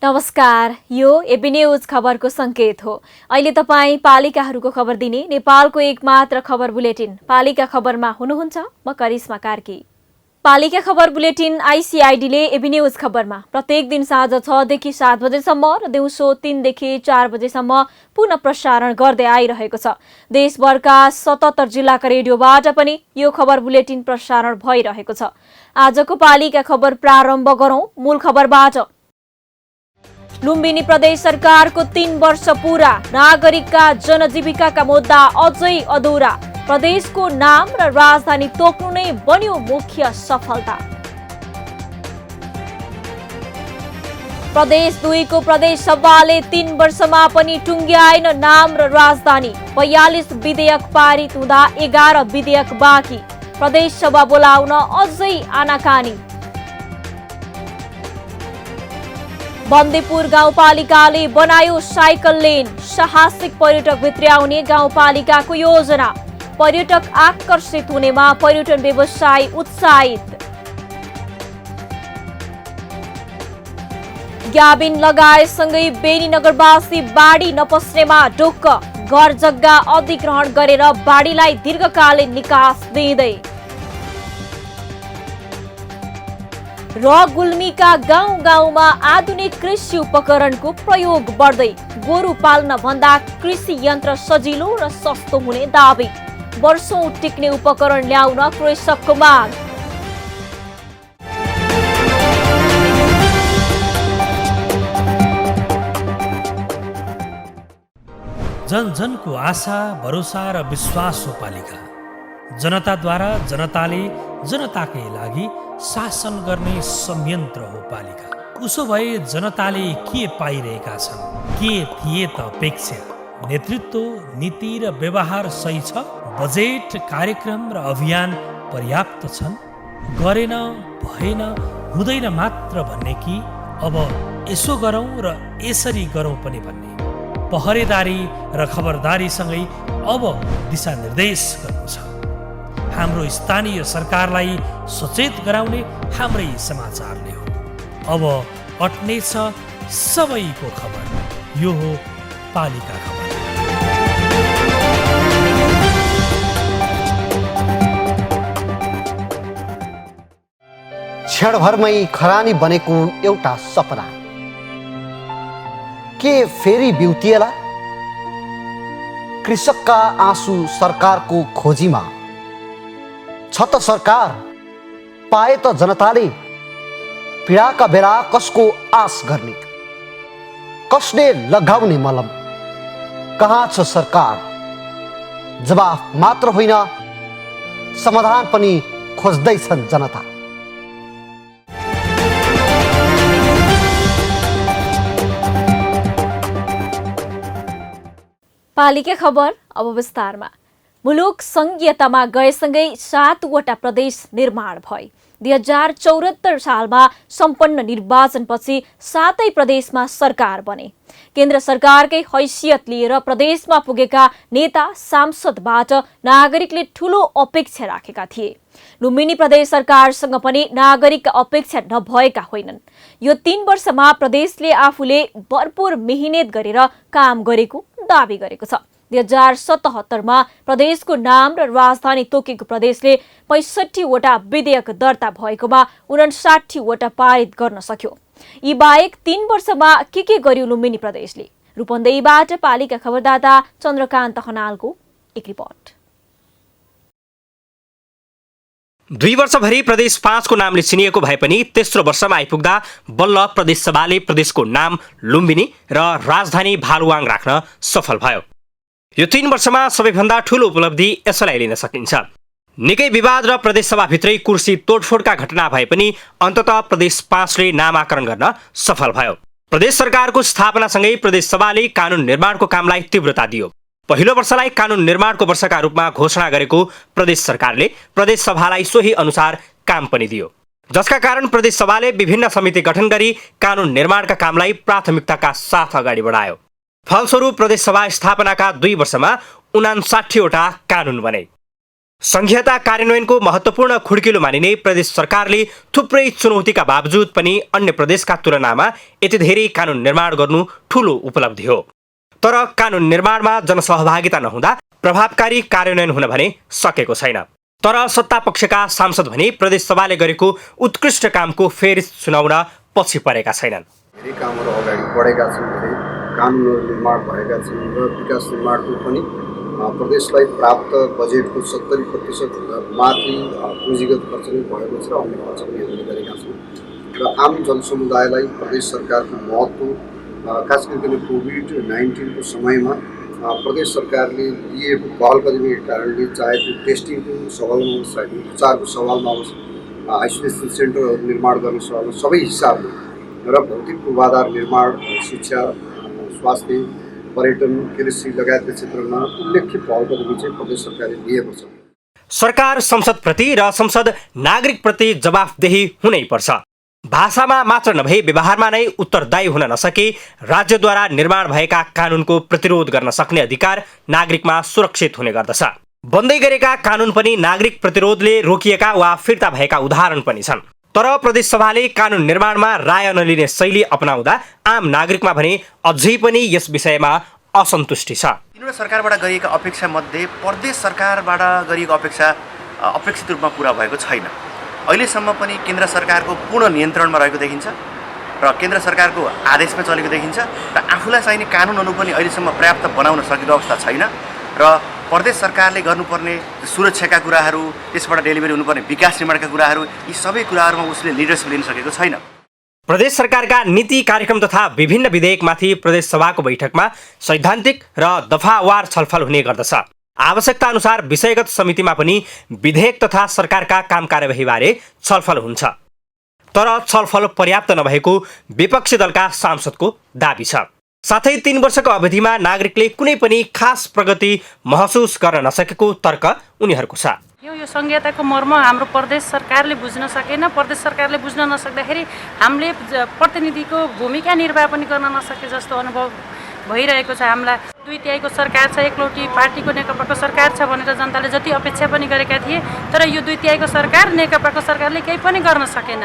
नमस्कार, यो AB news खबरको संकेत हो। अहिले तपाईँ पालिकाहरूको खबर दिने नेपालको एकमात्र खबर बुलेटिन पालिका खबरमा हुनुहुन्छ। म करिश्मा कार्की। पालिका खबर बुलेटिन आइसिआइडीले एबी न्यूज खबरमा प्रत्येक दिन साँझ 6 देखि 7 बजेसम्म र दिउँसो 3 देखि 4 बजेसम्म पुनः प्रसारण गर्दै आइरहेको छ। देशभरका 77 जिल्लाका रेडियोबाट पनि यो खबर बुलेटिन प्रसारण भइरहेको छ। आजको पालिका खबर प्रारम्भ गरौं मूल खबरबाट। लुम्बिनी प्रदेश सरकारको 3 वर्ष पूरा, नागरिकका जनजीविकाका मुद्दा अझै अधुरा, प्रदेशको नाम र राजधानी तोक्नु नै बन्यो मुख्य सफलता। प्रदेश 2 को प्रदेश सभाले 3 वर्षमा पनि टुङ्ग्याएन नाम र राजधानी। 42 विधेयक पारित हुँदा 11 विधेयक बाँकी, प्रदेश सभा बोलाउन अझै आनाकानी। बन्देपुर गाउँपालिकाले बनायो साइकल लेन, साहसिक पर्यटक भित्र्याउने गाउँपालिकाको योजना, पर्यटक आकर्षित हुनेमा पर्यटन व्यवसाय उत्साहित। ग्याबिन लगाएसँगै बेनी नगरवासी बाढी नपस्नेमा ढुक्क, घर जग्गा अधिग्रहण गरेर बाढीलाई दीर्घकालीन निकास दिँदै। र गुल्मीका गाउँ गाउँमा आधुनिक कृषि उपकरणको प्रयोग बढ्दै, गोरु पाल्न भन्दा कृषि यन्त्र सजिलो र सस्तो हुने दाबी, वर्षौं टिक्ने उपकरण ल्याउन कृषकको माग। जन जनको आशा, भरोसा र विश्वास हो पालिका। जनताद्वारा जनताले जनताकै लागि शासन गर्ने संयन्त्र हो पालिका। उसो भए जनताले के पाइरहेका छन्? के थिए त अपेक्षा? नेतृत्व, नीति र व्यवहार सही छ? बजेट, कार्यक्रम र अभियान पर्याप्त छन्? गरेन, भएन, हुँदैन मात्र भन्ने कि अब यसो गरौँ र यसरी गरौँ पनि भन्ने? पहरेदारी र खबरदारीसँगै अब दिशानिर्देश गर्नु छ। हाम्रो स्थानीय सरकारलाई सचेत गराउने हाम्रै समाचारले हो। अब अट्नेछ सबैको खबर, यो हो पालिका खबर। क्षणभरमै खरानी बनेको एउटा सपना के फेरि बिउतिएला? कृषकका आँसु सरकारको खोजीमा छ त सरकार, पाए त जनताले। पीडाका बेला कसको आश गर्ने, कसले लगाउने मलम? कहाँ छ सरकार? जवाफ मात्र होइन, समाधान पनि खोज्दैछन् जनता। पालिका खबर अब विस्तारमा। मुलुक संघीयतामा गएसँगै 7वटा प्रदेश निर्माण भए। 2074 सालमा सम्पन्न निर्वाचनपछि 7 प्रदेशमा सरकार बने। केन्द्र सरकारकै हैसियत लिएर प्रदेशमा पुगेका नेता सांसदबाट नागरिकले ठूलो अपेक्षा राखेका थिए। लुम्बिनी प्रदेश सरकारसँग पनि नागरिकका अपेक्षा नभएका होइनन्। यो 3 वर्षमा प्रदेशले आफूले भरपूर मेहनत गरेर काम गरेको दाबी गरेको छ। 2077 मा प्रदेशको नाम र राजधानी तोकेको प्रदेशले 65वटा विधेयक दर्ता भएकोमा 59 वटा पारित गर्न सक्यो। यी बाहेक 3 वर्षमा के गर्यो लुम्बिनी प्रदेशले? रूपन्देहीबाट पालिका खबरदाता चन्द्रकान्त खनालको एक रिपोर्ट। 2 वर्षभरि प्रदेश 5 को नामले चिनिएको भए पनि तेस्रो वर्षमा आइपुग्दा बल्ल प्रदेश सभाले प्रदेशको नाम लुम्बिनी र राजधानी भालुवाङ राख्न सफल भयो। यो 3 वर्षमा सबैभन्दा ठूलो उपलब्धि यसलाई लिन सकिन्छ। निकै विवाद र प्रदेश सभाभित्रै कुर्सी तोडफोडका घटना भए पनि अन्ततः प्रदेश 5 ले नामाकरण गर्न सफल भयो। प्रदेश सरकारको स्थापनासँगै प्रदेश सभाले कानुन निर्माणको कामलाई तीव्रता दियो। पहिलो वर्षलाई कानुन निर्माणको वर्षका रूपमा घोषणा गरेको प्रदेश सरकारले प्रदेश सभालाई सोही अनुसार काम पनि दियो, जसका कारण प्रदेश सभाले विभिन्न समिति गठन गरी कानुन निर्माणका कामलाई प्राथमिकताका साथ अगाडि बढायो। फलस्वरूप प्रदेश सभा स्थापनाका 2 वर्षमा 59 वटा कानुन बने। संघीयता कार्यान्वयनको महत्त्वपूर्ण खुड्किलो मानिने प्रदेश सरकारले थुप्रै चुनौतीका बावजुद पनि अन्य प्रदेशका तुलनामा यति धेरै कानुन निर्माण गर्नु ठूलो उपलब्धि हो। तर कानुन निर्माणमा जनसहभागिता नहुँदा प्रभावकारी कार्यान्वयन हुन भने सकेको छैन। तर सत्तापक्षका सांसद भने प्रदेश सभाले गरेको उत्कृष्ट कामको फेरिस्त सुनाउन पछि परेका छैनन्। धेरै कामहरू अगाडि बढेका छन्, धेरै कानुनहरू निर्माण भएका छन् र विकास निर्माणको पनि प्रदेशलाई प्राप्त बजेटको 70% भन्दा माथि पुँजीगत खर्च नै भएको छ र अन्य खर्च पनि हामीले गरेका छौँ। र आम जनसमुदायलाई प्रदेश सरकारको महत्त्व, खास गरी कोभिड-19 को समयमा प्रदेश सरकारले लिएको पहल कदमीका कारणले, चाहे त्यो टेस्टिङको सवालमा होस्, चाहे उपचारको सवालमा होस्, आइसोलेसन सेन्टरहरू निर्माण गर्ने सवालमा, सबै हिसाबले र भौतिक पूर्वाधार निर्माण, शिक्षा, स्वास्थ्य, पर्यटन, कृषि लगायतका क्षेत्रमा उल्लेख्य पहल कदमी चाहिँ प्रदेश सरकारले लिएको छ। सरकार संसदप्रति र संसद नागरिकप्रति जवाफदेही हुनैपर्छ। भाषामा मात्र नभई व्यवहारमा नै उत्तरदायी हुन नसके राज्यद्वारा निर्माण भएका कानुनको प्रतिरोध गर्न सक्ने अधिकार नागरिकमा सुरक्षित हुने गर्दछ। बन्दै गरेका कानुन पनि नागरिक प्रतिरोधले रोकिएका वा फिर्ता भएका उदाहरण पनि छन्। तर प्रदेश सभाले कानुन निर्माणमा राय नलिने शैली अपनाउँदा आम नागरिकमा भने अझै पनि यस विषयमा असन्तुष्टि छ। केन्द्र सरकारबाट गरिएका अपेक्षा मध्ये प्रदेश सरकारबाट गरिएको अपेक्षा अपेक्षित रूपमा पूरा भएको छैन। अहिलेसम्म पनि केन्द्र सरकारको पूर्ण नियन्त्रणमा रहेको देखिन्छ र केन्द्र सरकारको आदेशमा चलेको देखिन्छ र आफूलाई चाहिने कानुनहरू पनि अहिलेसम्म पर्याप्त बनाउन सकेको अवस्था छैन र प्रदेश सरकारले गर्नुपर्ने सुरक्षाका कुराहरू, त्यसबाट डेलिभरी हुनुपर्ने विकास निर्माणका कुराहरू, यी सबै कुराहरूमा उसले लिडरसिप लिन सकेको छैन। प्रदेश सरकारका नीति कार्यक्रम तथा विभिन्न विधेयकमाथि प्रदेश सभाको बैठकमा सैद्धान्तिक र दफावार छलफल हुने गर्दछ। आवश्यकता अनुसार विषयगत समितिमा पनि विधेयक तथा सरकारका काम कार्यवाहीबारे छलफल हुन्छ। तर छलफल पर्याप्त नभएको विपक्षी दलका सांसदको दाबी छ। साथै 3 वर्षको अवधिमा नागरिकले कुनै पनि खास प्रगति महसुस गर्न नसकेको तर्क उनीहरूको छ। यो संघीयताको मर्म हाम्रो प्रदेश सरकारले बुझ्न सकेन। प्रदेश सरकारले बुझ्न नसक्दाखेरि हामीले प्रतिनिधिको भूमिका निर्वाह पनि गर्न नसके जस्तो अनुभव भइरहेको छ। हामीलाई 2/3 सरकार छ, एकलौटी पार्टीको नेकपाको सरकार छ भनेर जनताले जति अपेक्षा पनि गरेका थिए, तर यो 2/3 सरकार नेकपाको सरकारले केही पनि गर्न सकेन।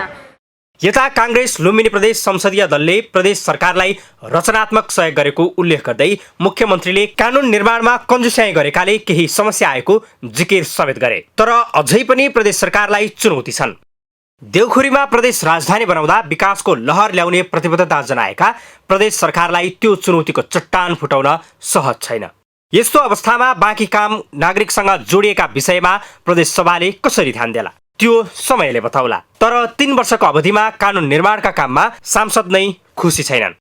यता कांग्रेस लुम्बिनी प्रदेश संसदीय दलले प्रदेश सरकारलाई रचनात्मक सहयोग गरेको उल्लेख गर्दै मुख्यमन्त्रीले कानुन निर्माणमा कन्जुस्याइ गरेकाले केही समस्या आएको जिकिर समेत गरे। तर अझै पनि प्रदेश सरकारलाई चुनौती छन्। देउखुरीमा प्रदेश राजधानी बनाउँदा विकासको लहर ल्याउने प्रतिबद्धता जनाएका प्रदेश सरकारलाई त्यो चुनौतीको चट्टान फुटाउन सहज छैन। यस्तो अवस्थामा बाँकी काम नागरिकसँग जोडिएका विषयमा प्रदेश सभाले कसरी ध्यान देला त्यो समयले बताउला। तर 3 वर्षको अवधिमा कानुन निर्माणका काममा सांसद नै खुसी छैनन्।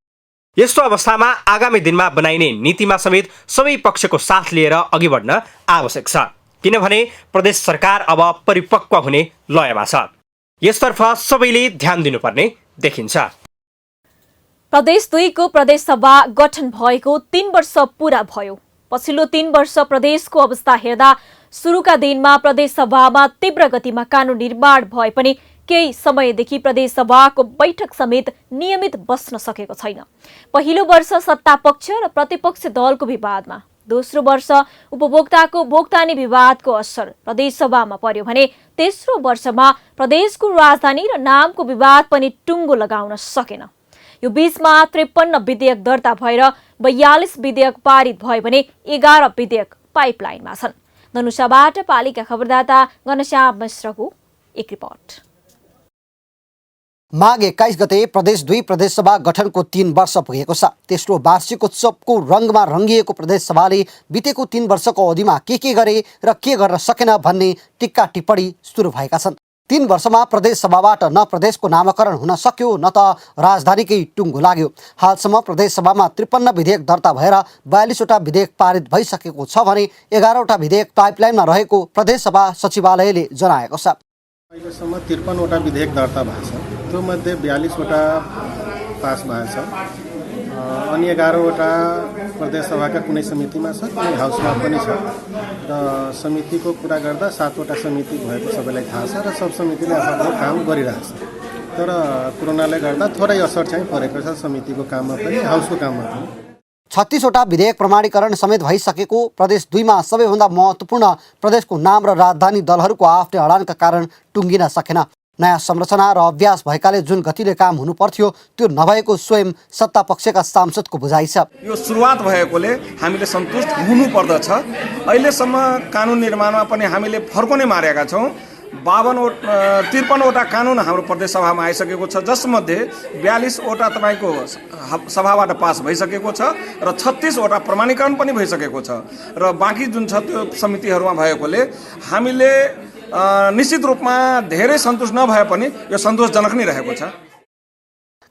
यस्तो अवस्थामा आगामी दिनमा बनाइने नीतिमा समेत सबै पक्षको साथ लिएर अघि बढ्न आवश्यक छ, किनभने प्रदेश सरकार अब परिपक्व हुने लयमा छ। यसतर्फ सबैले ध्यान दिनुपर्ने देखिन्छ। प्रदेश 2 को प्रदेश सभा गठन भएको 3 वर्ष पूरा भयो। पछिल्लो 3 वर्ष प्रदेशको अवस्था हेर्दा सुरुका दिनमा प्रदेश सभामा तीव्र गतिमा कानुन निर्माण भए पनि केही समयदेखि प्रदेश सभाको बैठक समेत नियमित बस्न सकेको छैन। पहिलो वर्ष सत्ता पक्ष र प्रतिपक्ष दलको विवादमा, दोस्रो वर्ष उपभोक्ताको भोक्तानी विवादको असर प्रदेश सभामा पर्यो भने तेस्रो वर्षमा प्रदेशको राजधानी र नामको विवाद पनि टुङ्गो लगाउन सकेन। यो बीचमा 53 विधेयक दर्ता भएर 42 विधेयक पारित भयो भने 11 विधेयक पाइपलाइनमा छन्। धनुषाबाट पालिका खबरदाता घनश्याम मिश्रको एक रिपोर्ट। माघ 21 गते प्रदेश 2 प्रदेशसभा गठनको 3 वर्ष पुगेको छ। तेस्रो वार्षिक उत्सवको रङमा रङ्गिएको प्रदेश सभाले बितेको 3 वर्षको अवधिमा के गरे र के गर्न सकेन भन्ने टिक्का टिप्पणी सुरु भएका छन्। 3 वर्षमा प्रदेश सभाबाट न प्रदेशको नामकरण हुन सक्यो न त राजधानीकै टुङ्गो लाग्यो। हालसम्म प्रदेश सभामा 53 विधेयक दर्ता भएर 42 वटा विधेयक पारित भइसकेको छ भने 11 वटा विधेयक पाइपलाइनमा रहेको प्रदेश सभा सचिवालयले जनाएको छ। अहिलेसम्म 53 वटा विधेयक दर्ता भएको छ। त्यो मध्ये 42 वटा पास भएको छ अनि 11वटा प्रदेश सभाका कुनै समितिमा छ कुनै हाउसमा पनि छ र समितिको कुरा गर्दा 7वटा समिति भएको सबैलाई थाहा छ र सब समितिले आफ्नो काम गरिरहेको छ तर कोरोनाले गर्दा थोरै असर चाहिँ परेको छ समितिको काममा पनि हाउसको काममा पनि 36वटा विधेयक प्रमाणीकरण समेत भइसकेको प्रदेश 2मा सबैभन्दा महत्त्वपूर्ण प्रदेशको नाम र राजधानी दलहरूको आफ्नै अडानका कारण टुङ्गिन सकेन। नयाँ संरचना र अभ्यास भएकाले जुन गतिले काम हुनुपर्थ्यो त्यो नभएको स्वयं सत्ता पक्षका सांसदको बुझाइ छ। यो सुरुवात भएकोले हामीले सन्तुष्ट हुनुपर्दछ। अहिलेसम्म कानुन निर्माणमा पनि हामीले फर्को नै मारेका छौँ। 53वटा कानुन हाम्रो प्रदेश सभामा आइसकेको छ जसमध्ये 42वटा तपाईँको सभाबाट पास भइसकेको छ र 36वटा प्रमाणीकरण पनि भइसकेको छ र बाँकी जुन छ त्यो समितिहरूमा भएकोले हामीले निश्चित रूपमा धेरै सन्तुष्ट नभए पनि यो सन्तोषजनक नै रहेको छ।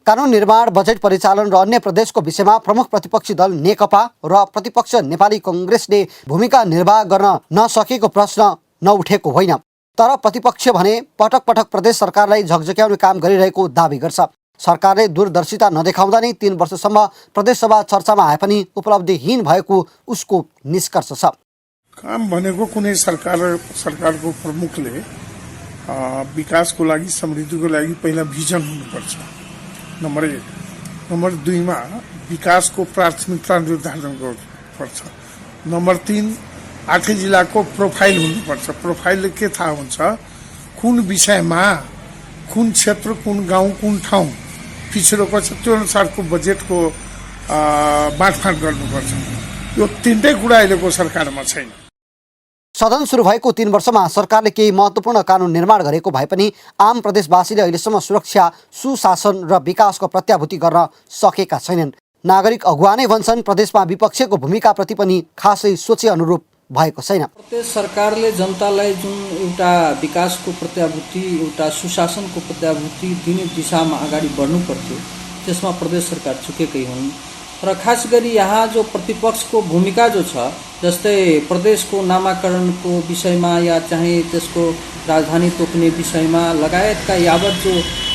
कानुन निर्माण, बजेट परिचालन र अन्य प्रदेशको विषयमा प्रमुख प्रतिपक्षी दल नेकपा र प्रतिपक्ष नेपाली कङ्ग्रेसले भूमिका निर्वाह गर्न नसकेको प्रश्न नउठेको होइन, तर प्रतिपक्ष भने पटक पटक प्रदेश सरकारलाई झकझक्याउने काम गरिरहेको दाबी गर्छ। सरकारले दूरदर्शिता नदेखाउँदा नै 3 वर्षसम्म प्रदेशसभा चर्चामा आए पनि उपलब्धिहीन भएको उसको निष्कर्ष छ। काम भनेको कुनै सरकारको प्रमुखले विकासको लागि, समृद्धिको लागि पहिला भिजन हुनुपर्छ, नम्बर 1। नम्बर 2मा विकासको प्राथमिकता निर्धारण गर्नुपर्छ। नम्बर 3 8 जिल्लाको प्रोफाइल हुनुपर्छ। प्रोफाइलले के थाहा हुन्छ, कुन विषयमा, कुन क्षेत्र, कुन गाउँ, कुन ठाउँ पिछडेको छ, त्यो अनुसारको बजेटको बाँडफाँड गर्नुपर्छ। यो 3टै कुरा अहिलेको सरकारमा छैन। सदन सुरु भएको 3 वर्षमा सरकारले केही महत्त्वपूर्ण कानुन निर्माण गरेको भए पनि आम प्रदेशवासीले अहिलेसम्म सुरक्षा, सुशासन र विकासको प्रत्याभूति गर्न सकेका छैनन्। नागरिक अगुवा नै भन्छन् प्रदेशमा विपक्षको भूमिकाप्रति पनि खासै सोचे अनुरूप भएको छैन। प्रदेश सरकारले जनतालाई जुन एउटा विकासको प्रत्याभूति, एउटा सुशासनको प्रत्याभूति दिने दिशामा अगाडि बढ्नु पर्थ्यो त्यसमा प्रदेश सरकार चुकेकै हुन् र खास गरी यहाँ जो प्रतिपक्षको भूमिका जो छ, जस्तै प्रदेशको नामाकरणको विषयमा या चाहिँ त्यसको राजधानी तोक्ने विषयमा लगायतका यावत जो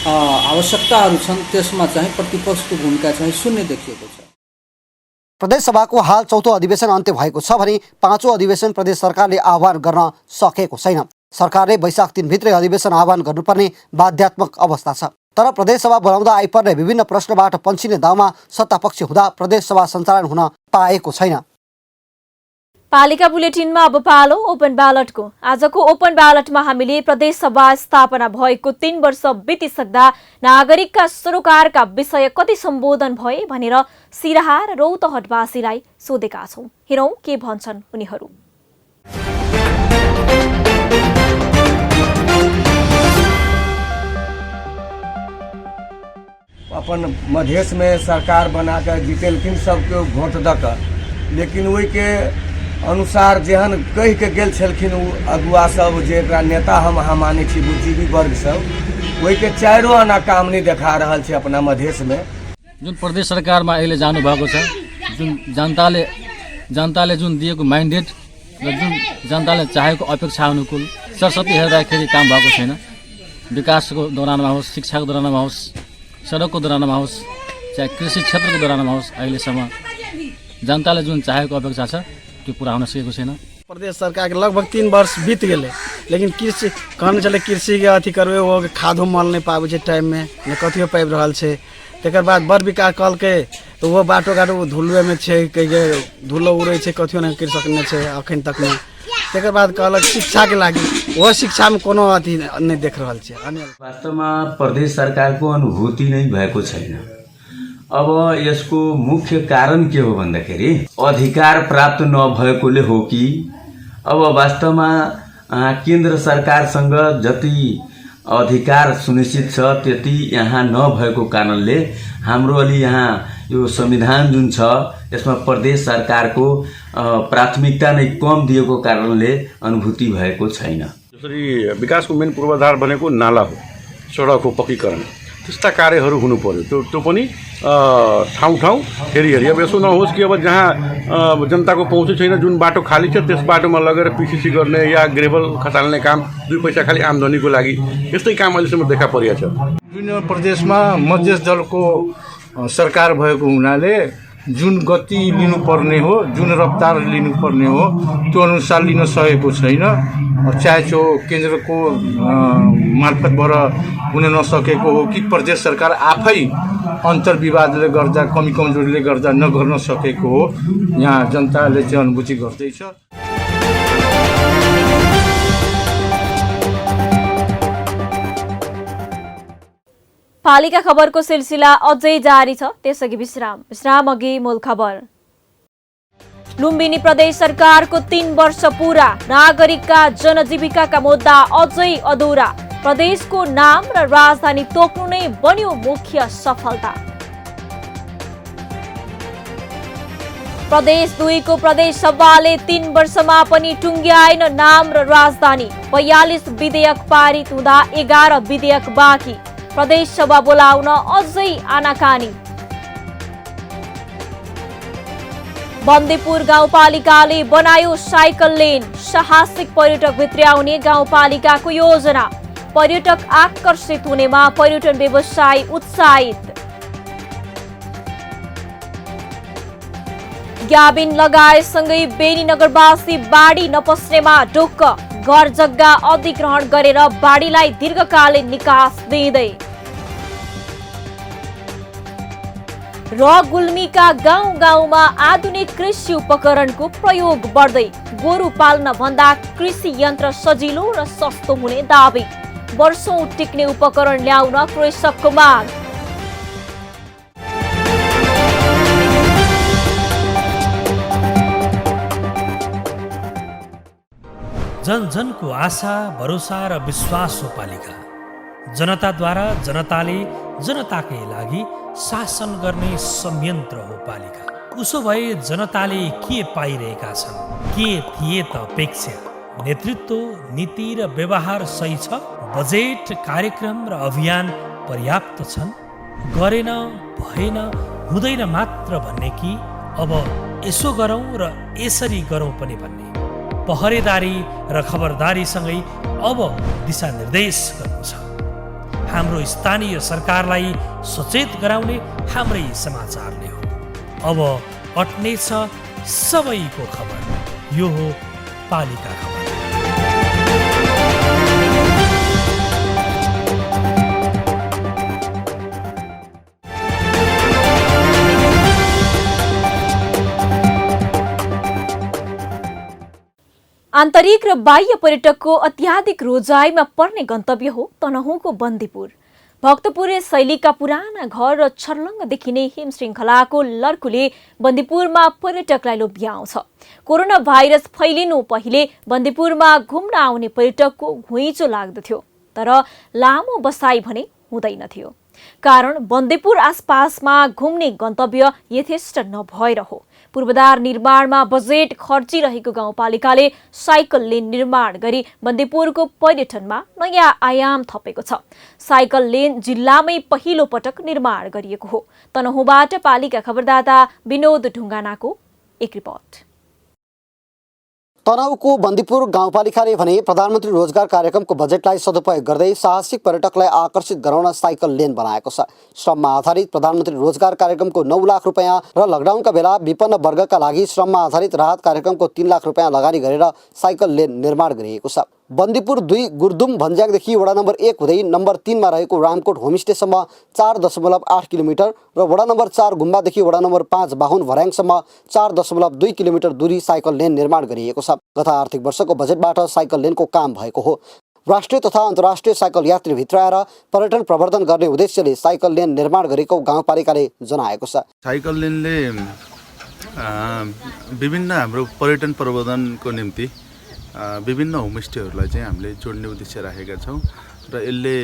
आवश्यकताहरू छन् त्यसमा चाहिँ प्रतिपक्षको भूमिका चाहिँ शून्य देखिएको छ। प्रदेशसभाको हाल 4औं अधिवेशन अन्त्य भएको छ भने 5औं अधिवेशन प्रदेश सरकारले आह्वान गर्न सकेको छैन। सरकारले वैशाख 3 भित्रै अधिवेशन आह्वान गर्नुपर्ने बाध्यात्मक अवस्था छ, तर प्रदेशसभा बोलाउँदा आइपर्ने विभिन्न प्रश्नबाट पन्छिने दाउमा सत्तापक्ष हुँदा प्रदेशसभा सञ्चालन हुन पाएको छैन। पालिका बुलेटिनमा अब पालो ओपन ब्यालटको। आजको ओपन ब्यालटमा हामीले प्रदेशसभा स्थापना भएको 3 वर्ष बितिसक्दा नागरिकका सरोकारका विषय कति सम्बोधन भए भनेर सिराहा र रौतहटवासीलाई सोधेका छौं। हेरौं के भन्छन् उनीहरू। अपन मधेश में सरकार बनाकर जीतेलखिन सबके वोट दक, लेकिन वही के अनुसार जेहन कह के गेल छलखिन अगुआ सब जेकरा नेता हम अहाँ माने छी बुद्धिजीवी वर्ग सब, वही के 4 आना काम नहीं देखा रहल छै अपना मधेश में। जुन प्रदेश सरकार में अहिले जानु भएको छ, जुन जनताले जुन दिएको म्यान्डेट र जुन जनताले चाहेको अपेक्षा अनुकूल सरस्वती हेर्दाखेरि काम भएको छैन। विकासको दौरानमा होस्, शिक्षाको दौरानमा होस्, सडकको दौरानमा होस्, चाहे कृषि क्षेत्रको दौरानमा होस्, अहिलेसम्म जनताले जुन चाहेको अपेक्षा छ त्यो पूरा हुन सकेको छैन। प्रदेश सरकार के लगभग 3 वर्ष बीत गए, लेकिन कृषि कहने चले कृषि के अथी करबे वो खादो मल नहीं पाबे छै टाइम में, न कथियो पाबि रहल छै। तकर बाद बड़ विकास कल के तो वो बाटो घाटो धुलुए में छै, कहीं धुलो उड़े छै, कथियो नहीं कर सकने छै अखन तक में। तकर बाद कहलक शिक्षा के लागि, वो शिक्षा में कोनो अथी नहीं देख रहल छै। वास्तव में प्रदेश सरकार को अनुभूति नहीं भएको छैन। अब यसको मुख्य कारण के हो भन्दाखेरि अधिकार प्राप्त नभएकोले हो कि अब वास्तवमा केन्द्र सरकारसँग जति अधिकार सुनिश्चित छ त्यति यहाँ नभएको कारणले हाम्रो अलि यहाँ यो संविधान जुन छ यसमा प्रदेश सरकारको प्राथमिकता नै कम दिएको कारणले अनुभूति भएको छैन। जसरी विकासको मेन पूर्वाधार भनेको नाला हो, सडक हो, पक्कीकरण, त्यस्ता कार्यहरू हुनु पर्यो। त्यो पनि ठाउँ ठाउँ हेरी अब यसो नहोस् कि अब जहाँ जनताको पहुँच छैन, जुन बाटो खाली छ त्यस बाटोमा लगेर पिसिसी गर्ने या ग्रेभल खसाल्ने काम 2 पैसा खाली आम्दानीको लागि, यस्तै काम अहिलेसम्म देखा परिएको छ। जुन प्रदेशमा मधेस दलको सरकार भएको हुनाले जुन गति लिनुपर्ने हो, जुन रफ्तार लिनुपर्ने हो, त्यो अनुसार लिन सकेको छैन। चाहे त्यो केन्द्रको मार्फतबाट हुन नसकेको हो कि प्रदेश सरकार आफै अन्तर्विवादले गर्दा, कमी कमजोरीले गर्दा नगर्न सकेको हो, यहाँ जनताले चाहिँ अनुभूति गर्दैछ। पालिका खबरको सिलसिला अझै जारी छ, त्यसअघि विश्राम अघि मूल खबर। लुम्बिनी प्रदेश सरकारको 3 वर्ष पूरा, नागरिकका जनजीविकाका मुद्दा अझै अधुरा, प्रदेशको नाम र राजधानी तोक्नु नै बन्यो मुख्य सफलता। प्रदेश 2 को प्रदेश सभाले 3 वर्षमा पनि टुङ्ग्याएन नाम र राजधानी, 42 विधेयक पारित हुँदा 11 विधेयक बाँकी, प्रदेश सभा बोलाउन अझै आनाकानी। बन्दीपुर गाउँपालिकाले बनायो साइकल लेन, साहसिक पर्यटक भित्र्याउने गाउँपालिकाको योजना, पर्यटक आकर्षित हुनेमा पर्यटन व्यवसाय उत्साहित। ग्याबिन लगाएसँगै बेनी नगरवासी बाढी नपस्नेमा ढुक्क, घर जग्गा अधिग्रहण गरेर बाढीलाई दीर्घकालीन निकास दिँदै। र गुल्मीका गाउँ-गाउँमा आधुनिक कृषि उपकरणको प्रयोग बढ्दै, गोरु पाल्न भन्दा कृषि यन्त्र सजिलो र सस्तो हुने दाबी, वर्षौं टिक्ने उपकरण ल्याउन कृषकको माग। जन जनको आशा, भरोसा र विश्वास हो पालिका। जनताद्वारा, जनताले जनताकै लागि शासन गर्ने संयन्त्र हो पालिका। उसो भए जनताले के पाइरहेका छन्, के थिए त अपेक्षा? नेतृत्व, नीति र व्यवहार सही छ? बजेट, कार्यक्रम र अभियान पर्याप्त छन्? गरेन, भएन, हुँदैन मात्र भन्ने कि अब यसो गरौँ र यसरी गरौँ पनि भन्ने? पहरेदारी र खबरदारीसँगै अब दिशानिर्देश गर्नु छ। हाम्रो स्थानीय सरकारलाई सचेत गराउने हाम्रै समाचारले हो। अब अट्नेछ सबैको खबर, यो हो पालिका खबर। आन्तरिक र बाह्य पर्यटकको अत्याधिक रोजाइमा पर्ने गन्तव्य हो तनहुँको बन्दीपुर। भक्तपुरे शैलीका पुराना घर र छर्लङ्ग देखिने हिम श्रृङ्खलाको लर्कुले बन्दीपुरमा पर्यटकलाई लोभ्याउँछ। कोरोना भाइरस फैलिनु पहिले बन्दीपुरमा घुम्न आउने पर्यटकको घुइँचो लाग्दथ्यो, तर लामो बसाई भने हुँदैनथ्यो। कारण बन्दीपुर आसपासमा घुम्ने गन्तव्य यथेष्ट नभएर हो। पूर्वाधार निर्माणमा बजेट खर्चिरहेको गाउँपालिकाले साइकल लेन निर्माण गरी बन्दीपुरको पर्यटनमा नयाँ आयाम थपेको छ। साइकल लेन जिल्लामै पहिलो पटक निर्माण गरिएको हो। तनहुँबाट पालिका खबरदाता विनोद ढुङ्गानाको एक रिपोर्ट। तनहुँको बन्दीपुर गाउँपालिकाले भने प्रधानमन्त्री रोजगार कार्यक्रमको बजेटलाई सदुपयोग गर्दै साहसिक पर्यटकलाई आकर्षित गराउन साइकल लेन बनाएको छ। श्रममा आधारित प्रधानमन्त्री रोजगार कार्यक्रमको 9 लाख रुपैयाँ र लकडाउनका बेला विपन्न वर्गका लागि श्रममा आधारित राहत कार्यक्रमको 3 लाख रुपैयाँ लगानी गरेर साइकल लेन निर्माण गरिएको छ। बन्दीपुर 2 गुर्दुम भन्ज्याङदेखि वडा नम्बर 1 हुँदै नम्बर 3 मा रहेको रामकोट होमस्टेसम्म 4.8 किलोमिटर र वडा नम्बर 4 गुम्बादेखि वडा नम्बर 5 बाहुन भर्याङसम्म 4.2 किलोमिटर दूरी साइकल लेन निर्माण गरिएको छ। गत आर्थिक वर्षको बजेटबाट साइकल लेनको काम भएको हो। राष्ट्रिय तथा अन्तर्राष्ट्रिय साइकल यात्री भित्राएर पर्यटन प्रवर्धन गर्ने उद्देश्यले साइकल लेन निर्माण गरेको गाउँपालिकाले जनाएको छ। साइकल लेनले विभिन्न हाम्रो पर्यटन प्रवर्धनको निम्ति विभिन्न होमस्टेहरूलाई चाहिँ हामीले जोड्ने उद्देश्य राखेका छौँ र यसले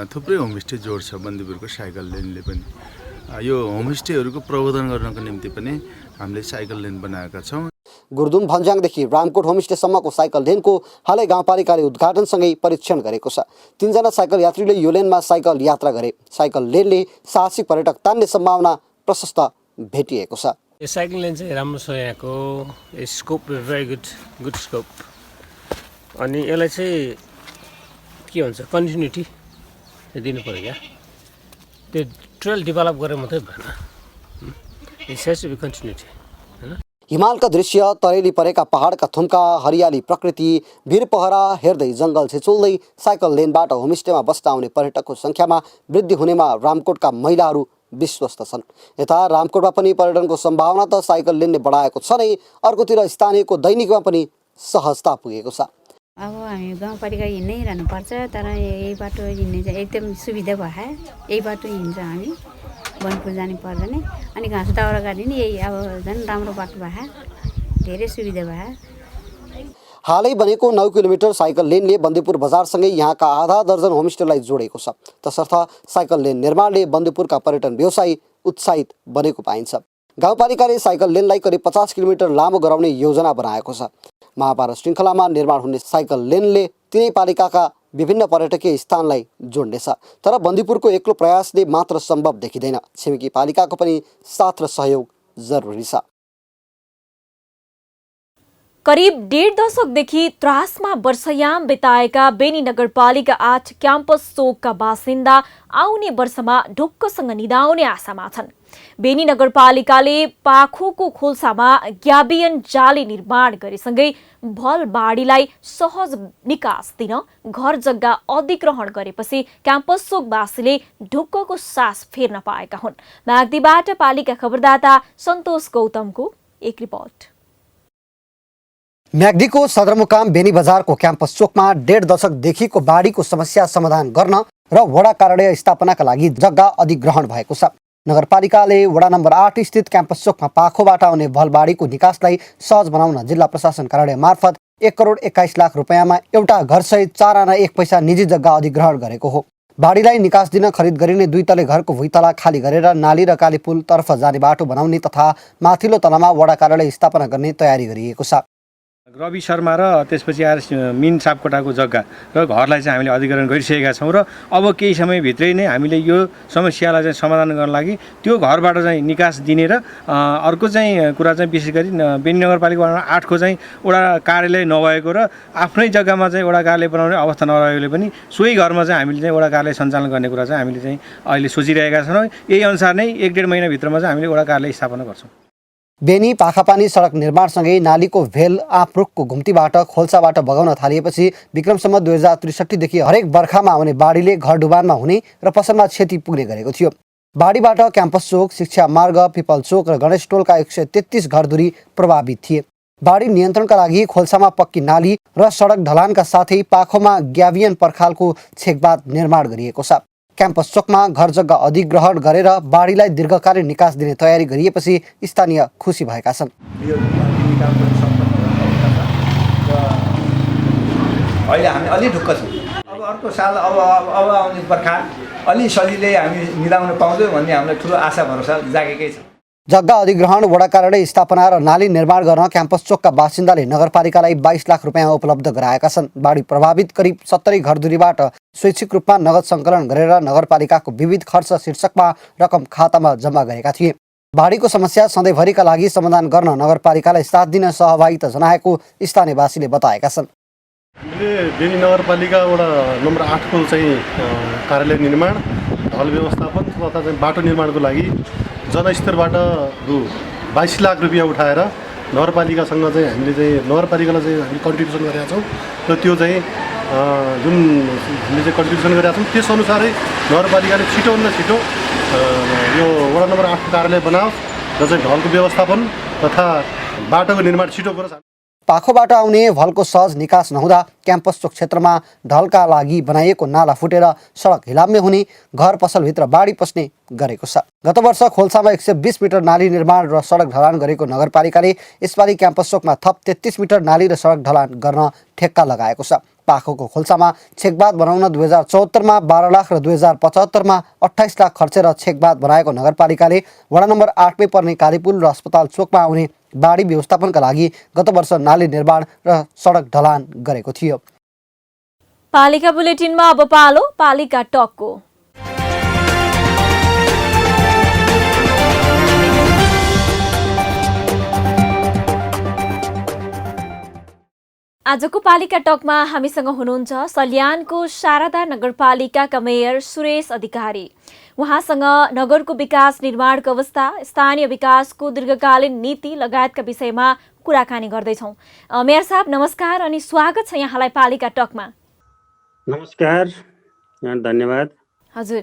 थुप्रै होमस्टे जोड्छ। बन्दीपुरको साइकल लेनले पनि यो होमस्टेहरूको प्रवर्धन गर्नको निम्ति पनि हामीले साइकल लेन बनाएका छौँ। गुर्दुम भन्ज्याङदेखि रामकोट होमस्टेसम्मको साइकल लेनको हालै गाउँपालिकाले उद्घाटनसँगै परीक्षण गरेको छ। 3 जना साइकल यात्रीले यो लेनमा साइकल यात्रा गरे। साइकल लेनले साहसिक पर्यटक तान्ने सम्भावना प्रशस्त भेटिएको छ। यो साइकल लेन चाहिँ राम्रो छ। यहाँको स्कोप भेरी गुड स्कोप। अनि यसलाई चाहिँ के भन्छ कन्टिन्युटी दिनु पऱ्यो क्या। त्यो नेचुरल डेभलप गरेर मात्रै भएन, it's has to be continuity हैन। हिमालका दृश्य, तरेली परेका पहाडका थुम्का, हरियाली प्रकृति, भिर पहरा हेर्दै जङ्गल छिचोल्दै साइकल लेनबाट होमस्टेमा बस्न आउने पर्यटकको सङ्ख्यामा वृद्धि हुनेमा रामकोटका महिलाहरू विश्वस्त छन्। यता रामकोटमा पनि पर्यटनको सम्भावना त साइकल लेनले बढाएको छ नै, अर्कोतिर स्थानीयको दैनिकमा पनि सहजता पुगेको छ। अब हामी गाउँपालिका हिँड्नै रहनुपर्छ, तर यही बाटो हिँड्ने चाहिँ एकदम सुविधा भयो। यही बाटो हिँड्छ हामी, बनपुर जानु पर्दैन। अनि घाँस दाउरा गाडी नि यही अब झन् राम्रो बाटो भयो, धेरै सुविधा भयो। हालै बनेको 9 किलोमिटर साइकल लेनले बन्दीपुर बजारसँगै यहाँका आधा दर्जन होमस्टेलाई जोडेको छ। तसर्थ साइकल लेन निर्माणले बन्दीपुरका पर्यटन व्यवसायी उत्साहित बनेको पाइन्छ। गाउँपालिकाले साइकल लेनलाई करिब 50 किलोमिटर लामो गराउने योजना बनाएको छ। महाभारत श्रृङ्खलामा निर्माण हुने साइकल लेनले तिनै पालिकाका विभिन्न पर्यटकीय स्थानलाई जोड्नेछ। तर बन्दीपुरको एक्लो प्रयासले मात्र सम्भव देखिँदैन, छिमेकी पालिकाको पनि साथ र सहयोग जरुरी छ। करिब 1.5 दशकदेखि त्रासमा वर्षयाम बिताएका बेनी नगरपालिका 8 क्याम्पस चोकका बासिन्दा आउने वर्षमा ढुक्कसँग निदाउने आशामा छन्। बेनी नगरपालिकाले पाखोको खोल्सामा ग्याबियन जाली निर्माण गरेसँगै भलबाढीलाई सहज निकास दिन घर जग्गा अधिग्रहण गरेपछि क्याम्पस चोकवासीले ढुक्कको सास फेर्न पाएका हुन्। म्याग्दीबाट पालिका खबरदाता सन्तोष गौतमको एक रिपोर्ट। म्याग्दीको सदरमुकाम बेनी बजारको क्याम्पस चोकमा 1.5 दशकदेखिको बाढीको समस्या समाधान गर्न र वडा कार्यालय स्थापनाका लागि जग्गा अधिग्रहण भएको छ। नगरपालिकाले वडा नम्बर 8 स्थित क्याम्पस चोकमा पाखोबाट आउने भलबाढीको निकासलाई सहज बनाउन जिल्ला प्रशासन कार्यालय मार्फत 1 करोड 21 लाख रुपियाँमा एउटा घरसहित 4 आना 1 पैसा निजी जग्गा अधिग्रहण गरेको हो। बाढीलाई निकास दिन खरिद गरिने 2 तले घरको भुइँतला खाली गरेर नाली र कालीपुल तर्फ जाने बाटो बनाउने तथा माथिल्लो तलामा वडा कार्यालय स्थापना गर्ने तयारी गरिएको छ। रवि शर्मा र त्यसपछि आएर मिन सापकोटाको जग्गा र घरलाई चाहिँ हामीले अधिग्रहण गरिसकेका छौँ र अब केही समयभित्रै नै हामीले यो समस्यालाई चाहिँ समाधान गर्न लागि त्यो घरबाट चाहिँ निकास दिने र अर्को चाहिँ कुरा चाहिँ विशेष गरी बेनी नगरपालिका 8 को चाहिँ वडा कार्यालय नभएको र आफ्नै जग्गामा चाहिँ वडा कार्यालय बनाउने अवस्था नरहेकोले पनि सोही घरमा चाहिँ हामीले चाहिँ वडा कार्यालय सञ्चालन गर्ने कुरा चाहिँ हामीले चाहिँ अहिले सोचिरहेका छौँ। यही अनुसार नै 1-1.5 महिनाभित्रमा चाहिँ हामीले वडा कार्यालय स्थापना गर्छौँ। बेनी पाखापानी सडक निर्माणसँगै नालीको भेल आँपरुखको घुम्तीबाट खोल्साबाट बगाउन थालिएपछि विक्रमसम्म 2063 देखि हरेक बर्खामा आउने बाढीले घर डुबानमा हुने र पसलमा क्षति पुग्ने गरेको थियो। बाढीबाट क्याम्पस चोक, शिक्षा मार्ग, पिपल चोक र गणेश टोलका 133 घरधुरी प्रभावित थिए। बाढी नियन्त्रणका लागि खोल्सामा पक्की नाली र सडक ढलानका साथै पाखोमा ग्याबियन पर्खालको छेकबाद निर्माण गरिएको छ। क्याम्पस चोकमा घर जग्गा अधिग्रहण गरेर बाढीलाई दीर्घकालीन निकास दिने तयारी गरिएपछि स्थानीय खुसी भएका छन्। अहिले हामी अलि ढुक्क छौँ। अब अर्को साल अब आउने बर्खा अलि सजिलै हामी निदाउन पाउँछौँ भन्ने हामीलाई ठुलो आशा भरोसा जागेकै छ। जग्गा अधिग्रहण, वडा कार्यालय स्थापना र नाली निर्माण गर्न क्याम्पस चोकका बासिन्दाले नगरपालिकालाई 22 लाख रुपियाँ उपलब्ध गराएका छन्। बाढी प्रभावित करिब 70 घरधुरीबाट स्वैच्छिक रूपमा नगद सङ्कलन गरेर नगरपालिकाको विविध खर्च शीर्षकमा रकम खातामा जम्मा गरेका थिए। बाढीको समस्या सधैँभरिका लागि समाधान गर्न नगरपालिकालाई साथ दिन सहभागिता जनाएको स्थानीयवासीले बताएका छन्। हामीले बेनी नगरपालिका वडा नम्बर 8 को चाहिँ कार्यालय निर्माण, ढल व्यवस्थापन तथा चाहिँ बाटो निर्माणको लागि जनस्तरबाट रु 22 लाख रुपियाँ उठाएर नगरपालिकासँग चाहिँ हामीले चाहिँ नगरपालिकालाई चाहिँ हामीले कन्ट्रिब्युसन गरेका छौँ र त्यो चाहिँ जुन हामीले चाहिँ कन्ट्रिब्युसन गरेका छौँ त्यसअनुसारै नगरपालिकाले छिटोभन्दा छिटो यो वडा नम्बर 8 कार्यालय बनाओस् र चाहिँ ढलको व्यवस्थापन तथा बाटोको निर्माण छिटो गरोस्। पाखोबाट आउने भलको सहज निकास नहुँदा क्याम्पस चोक क्षेत्रमा ढलका लागि बनाइएको नाला फुटेर सडक हिलाम्य हुने, घर पसलभित्र बाढी पस्ने गरेको छ। गत वर्ष खोल्सामा 120 मिटर नाली निर्माण र सडक ढलान गरेको नगरपालिकाले यसपालि क्याम्पस चोकमा थप 33 मिटर नाली र सडक ढलान गर्न ठेक्का लगाएको छ। पाखोको खोल्सामा छेकबाद बनाउन 2074 मा 12 लाख र 2075 मा 28 लाख खर्चेर छेकबाद बनाएको नगरपालिकाले वडा नम्बर 8 मै पर्ने कालीपुल र अस्पताल चोकमा आउने बाढी व्यवस्थापनका लागि गत वर्ष नाली निर्माण र सडक ढलान गरेको थियो। पालिका बुलेटिनमा अब पालो पालिका टकको। आजको पालिका टकमा हामीसँग हुनुहुन्छ सल्यानको शारदा नगरपालिकाका मेयर सुरेश अधिकारी। उहाँसँग नगरको विकास निर्माणको अवस्था, स्थानीय विकासको दीर्घकालीन नीति लगायतका विषयमा कुराकानी गर्दैछौँ। मेयर साहब नमस्कार अनि स्वागत छ यहाँलाई पालिका टकमा। नमस्कार, धन्यवाद। हजुर,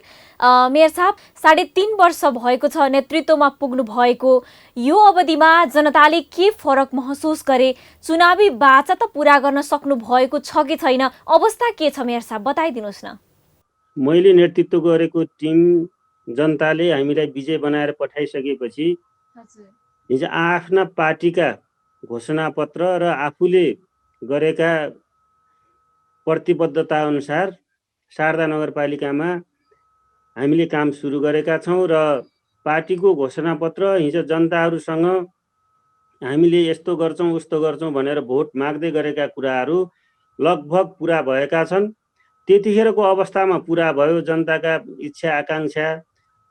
मेयर साहब 3.5 वर्ष भएको छ नेतृत्वमा पुग्नु भएको। यो अवधिमा जनताले के फरक महसुस गरे? चुनावी बाचा त पुरा गर्न सक्नु भएको छ कि छैन? अवस्था के छ मेयर साहब, बताइदिनुहोस् न। मैले नेतृत्व गरेको टिम जनताले हामीलाई विजय बनाएर पठाइसकेपछि हिजो आफ्ना पार्टीका घोषणापत्र र आफूले गरेका प्रतिबद्धता अनुसार शारदा नगरपालिकामा हामीले काम सुरु गरेका छौँ र पार्टीको घोषणापत्र हिजो जनताहरूसँग हामीले यस्तो गर्छौँ उस्तो गर्छौँ भनेर भोट माग्दै गरेका कुराहरू लगभग पुरा भएका छन्। त्यतिखेरको अवस्थामा पुरा भयो जनताका इच्छा आकाङ्क्षा।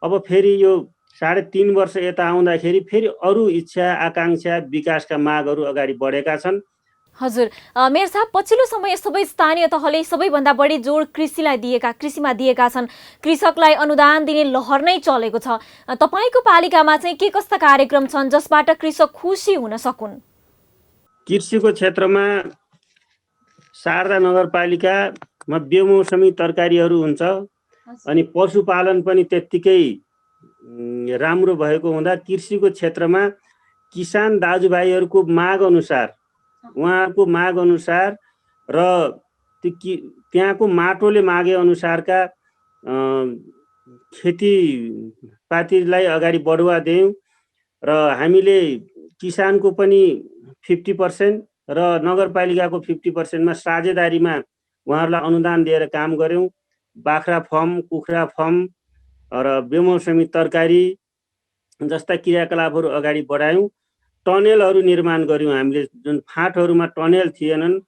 अब फेरि यो 3.5 वर्ष यता आउँदाखेरि फेरि अरू इच्छा आकाङ्क्षा विकासका मागहरू अगाडि बढेका छन्। हजुर, मेयर साहब पछिल्लो समय सबै स्थानीय तहले सबैभन्दा बढी जोड कृषिमा दिएका छन्। कृषकलाई अनुदान दिने लहर नै चलेको छ। तपाईँको पालिकामा चाहिँ के कस्ता कार्यक्रम छन् जसबाट कृषक खुसी हुन सकुन्? कृषिको क्षेत्रमा शारदा नगरपालिकामा बेमौसमी तरकारीहरू हुन्छ अनि पशुपालन पनि त्यत्तिकै राम्रो भएको हुँदा कृषिको क्षेत्रमा किसान दाजुभाइहरूको माग अनुसार उहाँहरूको माग अनुसार र त्यहाँको माटोले मागे अनुसारका खेतीपातीलाई अगाडि बढुवा दियौँ र हामीले किसानको पनि 50% र नगरपालिकाको 50%मा साझेदारीमा उहाँहरूलाई अनुदान दिएर काम गऱ्यौँ। बाख्रा फर्म, कुखुरा फर्म र बेमौसमी तरकारी जस्ता क्रियाकलापहरू अगाडि बढायौँ। टनेलहरू निर्माण गऱ्यौँ हामीले, जुन फाँटहरूमा टनेल थिएनन्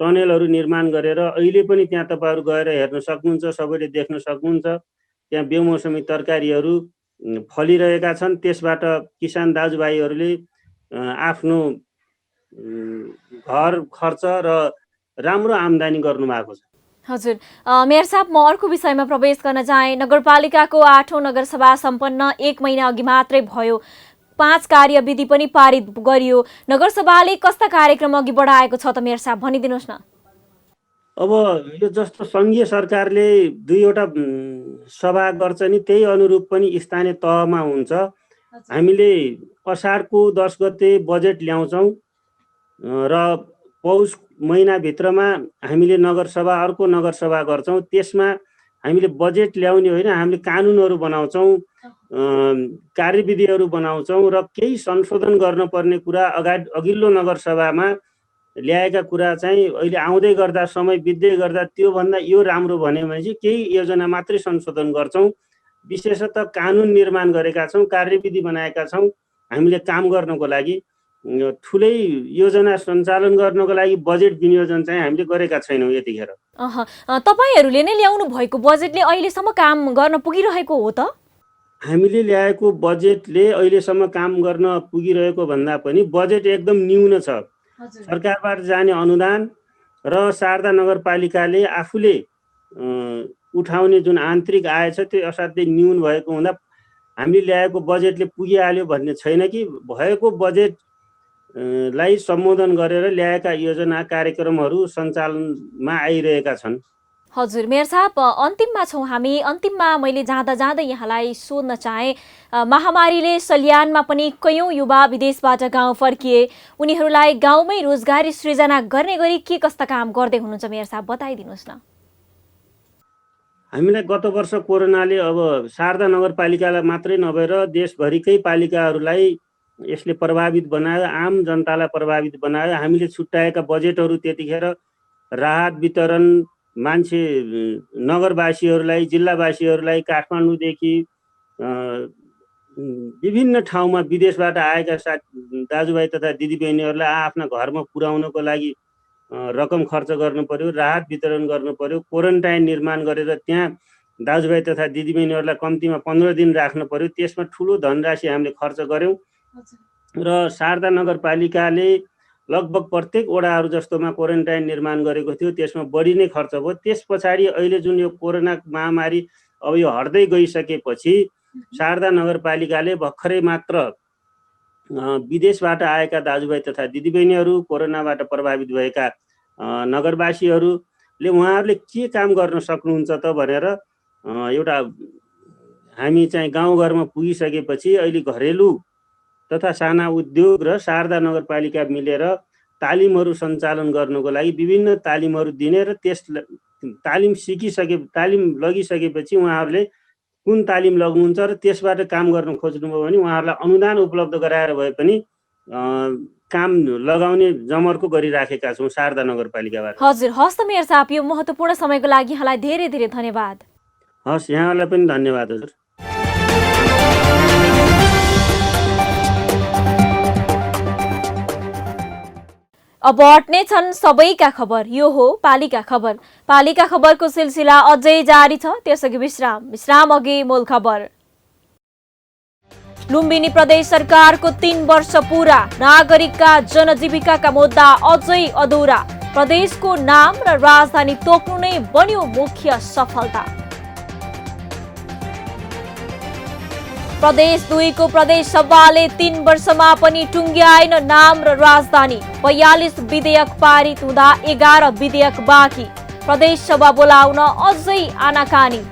टनेलहरू निर्माण गरेर अहिले पनि त्यहाँ तपाईँहरू गएर हेर्न सक्नुहुन्छ, सबैले देख्न सक्नुहुन्छ। त्यहाँ बेमौसमी तरकारीहरू फलिरहेका छन्। त्यसबाट किसान दाजुभाइहरूले आफ्नो घर खर्च र राम्रो आम्दानी गर्नुभएको छ। हजुर, मेयर साहब म अर्को विषयमा प्रवेश गर्न चाहे। नगरपालिकाको 8औं नगरसभा सम्पन्न 1 महिना अघि मात्रै भयो। 5 कार्यविधि पनि पारित गरियो। नगरसभाले कस्ता कार्यक्रम अघि बढाएको छ त मेयर साहब, भनिदिनुहोस् न। अब यो जस्तो सङ्घीय सरकारले 2वटा सभा गर्छ नि त्यही अनुरूप पनि स्थानीय तहमा हुन्छ। हामीले असारको 10 गते बजेट ल्याउँछौँ र पौष महिनाभित्रमा हामीले नगरसभा अर्को नगरसभा गर्छौँ। त्यसमा हामीले बजेट ल्याउने होइन, हामीले कानुनहरू बनाउँछौँ, कार्यविधिहरू बनाउँछौँ र केही संशोधन गर्नुपर्ने कुरा अघिल्लो नगरसभामा ल्याएका कुरा चाहिँ अहिले आउँदै गर्दा समय बित्दै गर्दा त्योभन्दा यो राम्रो भन्यो भने चाहिँ केही योजना मात्रै संशोधन गर्छौँ। विशेषतः कानुन निर्माण गरेका छौँ, कार्यविधि बनाएका छौँ। हामीले काम गर्नको लागि ठुलै योजना सञ्चालन गर्नको लागि बजेट विनियोजन चाहिँ हामीले गरेका छैनौँ यतिखेर। तपाईँहरूले नै ल्याउनु भएको बजेटले अहिलेसम्म काम गर्न पुगिरहेको हो त? हामीले ल्याएको बजेटले अहिलेसम्म काम गर्न पुगिरहेको भन्दा पनि बजेट एकदम न्यून छ। सरकारबाट जाने अनुदान र शारदा नगरपालिकाले आफूले उठाउने जुन आन्तरिक आय छ त्यो असाध्यै न्यून भएको हुँदा हामीले ल्याएको बजेटले पुगिहाल्यो भन्ने छैन कि भएको बजेटलाई सम्बोधन गरेर ल्याएका योजना कार्यक्रमहरू सञ्चालनमा आइरहेका छन्। हजुर, मेयर साहब अन्तिममा छौँ हामी। अन्तिममा मैले जाँदा यहाँलाई सोध्न चाहे, महामारीले सल्यानमा पनि कयौँ युवा विदेशबाट गाउँ फर्किए। उनीहरूलाई गाउँमै रोजगारी सृजना गर्ने गरी के कस्ता काम गर्दै हुनुहुन्छ मेयर साहब, बताइदिनुहोस् न। हामीलाई गत वर्ष कोरोनाले अब शारदा नगरपालिकालाई मात्रै नभएर देशभरिकै पालिकाहरूलाई यसले प्रभावित बनायो, आम जनतालाई प्रभावित बनायो। हामीले छुट्याएका बजेटहरू त्यतिखेर राहत वितरण मान्छे नगरवासीहरूलाई, जिल्लावासीहरूलाई काठमाडौँदेखि विभिन्न ठाउँमा विदेशबाट आएका दाजुभाइ तथा दिदीबहिनीहरूलाई आफ्ना घरमा पुर्याउनको लागि रकम खर्च गर्नु पर्यो, राहत वितरण गर्नु पर्यो, क्वारेन्टाइन निर्माण गरेर त्यहाँ दाजुभाइ तथा दिदीबहिनीहरूलाई कम्तीमा 15 दिन राख्नु पर्यो। त्यसमा ठुलो धनराशि हामीले खर्च गऱ्यौँ र शारदा नगरपालिकाले लगभग प्रत्येक वडाहरू जस्तोमा क्वारेन्टाइन निर्माण गरेको थियो। त्यसमा बढी नै खर्च भयो। त्यस पछाडि अहिले जुन यो कोरोना महामारी अब यो हट्दै गइसकेपछि शारदा नगरपालिकाले भर्खरै मात्र विदेशबाट आएका दाजुभाइ तथा दिदीबहिनीहरू, कोरोनाबाट प्रभावित भएका नगरवासीहरूले उहाँहरूले के काम गर्न सक्नुहुन्छ त भनेर एउटा हामी चाहिँ गाउँघरमा पुगिसकेपछि अहिले घरेलु तथा साना उद्योग र शारदा नगरपालिका मिलेर तालिमहरू सञ्चालन गर्नुको लागि विभिन्न तालिमहरू दिने र त्यस तालिम लगिसकेपछि उहाँहरूले कुन तालिम लग्नुहुन्छ र त्यसबाट काम गर्न खोज्नुभयो भने उहाँहरूलाई अनुदान उपलब्ध गराएर भए पनि काम लगाउने जमर्को गरिराखेका छौँ शारदा नगरपालिकाबाट। हजुर, हस् त मेयर साहब, यो महत्त्वपूर्ण समयको लागि यहाँलाई धेरै धेरै धन्यवाद। हस्, यहाँलाई पनि धन्यवाद हजुर। अब अट्ने छन् सबैका खबर, यो हो पालिका खबर। पालिका खबरको सिलसिला अझै जारी छ, त्यसअघि विश्राम अघि मूल खबर। लुम्बिनी प्रदेश सरकारको 3 वर्ष पूरा, नागरिकका जनजीविकाका मुद्दा अझै अधुरा। प्रदेशको नाम र राजधानी तोक्नु नै बन्यो मुख्य सफलता। प्रदेश 2 को प्रदेश सभाले 3 वर्षमा पनि टुङ्ग्याएन नाम र राजधानी। 42 विधेयक पारित हुँदा 11 विधेयक बाँकी। प्रदेश सभा बोलाउन अझै आनाकानी।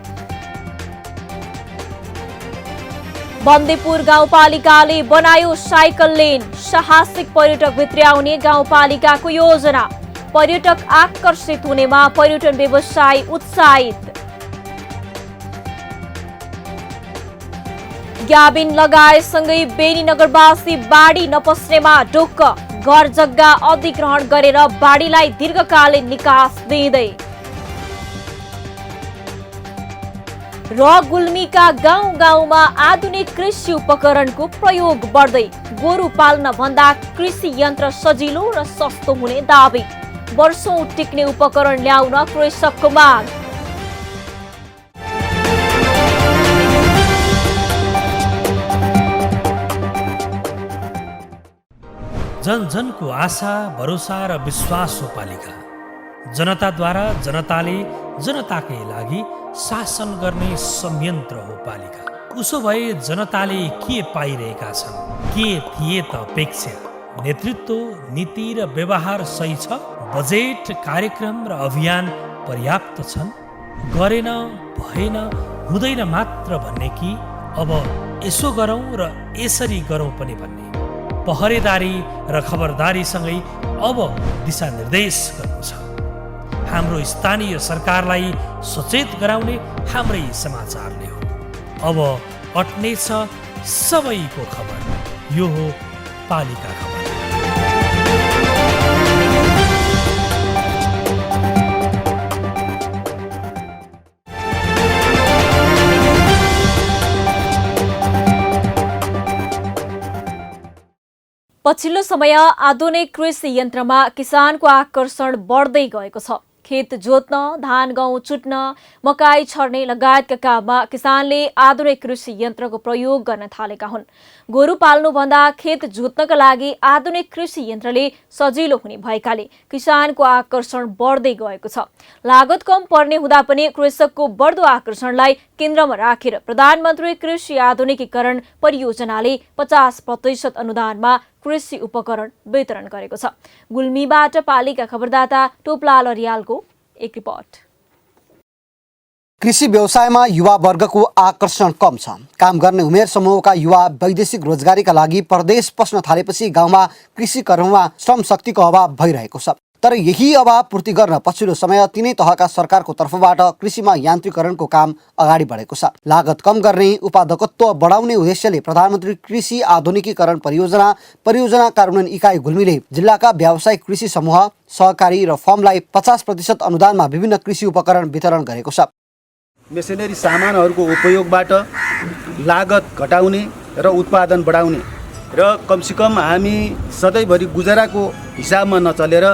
बन्देपुर गाउँपालिकाले बनायो साइकल लेन, साहसिक पर्यटक भित्र्याउने गाउँपालिकाको योजना। पर्यटक आकर्षित हुनेमा पर्यटन व्यवसाय उत्साहित। ग्याबिन लगाएसँगै बेनी नगरवासी बाढी नपस्नेमा ढुक्क। घर जग्गा अधिग्रहण गरेर बाढीलाई दीर्घकालीन निकास दिँदै। र गुल्मीका गाउँ-गाउँमा आधुनिक कृषि उपकरणको प्रयोग बढ्दै। गोरु पाल्न भन्दा कृषि यन्त्र सजिलो र सस्तो हुने दाबी। वर्षौं टिक्ने उपकरण ल्याउन कृषकको माग। जन जनको आशा, भरोसा र विश्वास हो पालिका। जनताद्वारा जनताले जनताकै लागि शासन गर्ने संयन्त्र हो पालिका। उसो भए जनताले के पाइरहेका छन्? के थिए त अपेक्षा? नेतृत्व, नीति र व्यवहार सही छ? बजेट, कार्यक्रम र अभियान पर्याप्त छन्? गरेन, भएन, हुँदैन मात्र भन्ने कि अब यसो गरौँ र यसरी गरौँ पनि भन्ने? पहरेदारी र खबरदारीसँगै अब दिशानिर्देश गर्नु छ। हाम्रो स्थानीय सरकारलाई सचेत गराउने हाम्रै समाचारले हो। अब अट्नेछ सबैको खबर, यो हो पालिका खबर। पछिल्लो समय आधुनिक कृषि यन्त्रमा किसानको आकर्षण बढ्दै गएको छ। खेत जोत्न, धान गहुँ चुट्न, मकै छर्ने लगायतका काममा किसानले आधुनिक कृषि यन्त्रको प्रयोग गर्न थालेका हुन्। गोरु पाल्नुभन्दा खेत जोत्नका लागि आधुनिक कृषि यन्त्रले सजिलो हुने भएकाले किसानको आकर्षण बढ्दै गएको छ। लागत कम पर्ने हुँदा पनि कृषकको बढ्दो आकर्षणलाई केन्द्रमा राखेर प्रधानमन्त्री कृषि आधुनिकीकरण परियोजनाले 50% अनुदानमा कृषि उपकरण वितरण गरेको छ। गुल्मीबाट पालिका खबरदाता टोपलाल अरियालको एक रिपोर्ट। कृषि व्यवसायमा युवा वर्गको आकर्षण कम छ। काम गर्ने उमेर समूहका युवा वैदेशिक रोजगारीका लागि परदेश पस्न थालेपछि गाउँमा कृषि कर्ममा श्रम शक्तिको अभाव भइरहेको छ। तर यही अभाव पूर्ति गर्न पछिल्लो समय तिनै तहका सरकारको तर्फबाट कृषिमा यान्त्रिकरणको काम अगाडि बढेको छ। लागत कम गर्ने, उत्पादकत्व बढाउने उद्देश्यले प्रधानमन्त्री कृषि आधुनिकीकरण परियोजना कार्यान्वयन इकाइ गुल्मीले जिल्लाका व्यावसायिक कृषि समूह, सहकारी र फर्मलाई 50% अनुदानमा विभिन्न कृषि उपकरण वितरण गरेको छ। मेसिनरी सामानहरूको उपयोगबाट लागत घटाउने र उत्पादन बढाउने र कमसेकम हामी सधैँभरि गुजाराको हिसाबमा नचलेर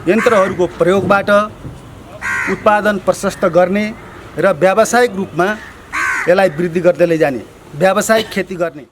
यन्त्रहरूको प्रयोगबाट उत्पादन प्रशस्त गर्ने र व्यावसायिक रूपमा यसलाई वृद्धि गर्दै लैजाने, व्यावसायिक खेती गर्ने।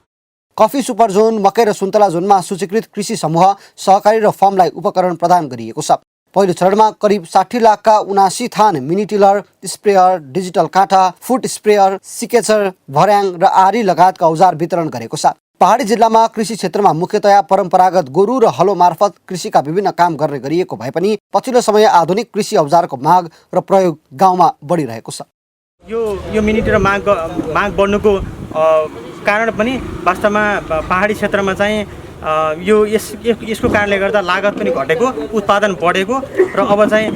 कफी सुपर जोन, मकै र सुन्तला जोनमा सूचीकृत कृषि समूह, सहकारी र फर्मलाई उपकरण प्रदान गरिएको छ। पहिलो चरणमा करिब 60 लाखका 79 थान मिनी टिलर, स्प्रेयर, डिजिटल काँटा, फुट स्प्रेयर, सिकेचर, भर्याङ र आरी लगायतका औजार वितरण गरेको छ। पहाडी जिल्लामा कृषि क्षेत्रमा मुख्यतया परम्परागत गोरु र हलो मार्फत कृषिका विभिन्न काम गर्ने गरिएको भए पनि पछिल्लो समय आधुनिक कृषि औजारको माग र प्रयोग गाउँमा बढिरहेको छ। यो मिनी टिलर माग बढ्नुको कारण पनि वास्तवमा पहाडी क्षेत्रमा चाहिँ यसको कारणले गर्दा लागत पनि घटेको, उत्पादन बढेको र अब चाहिँ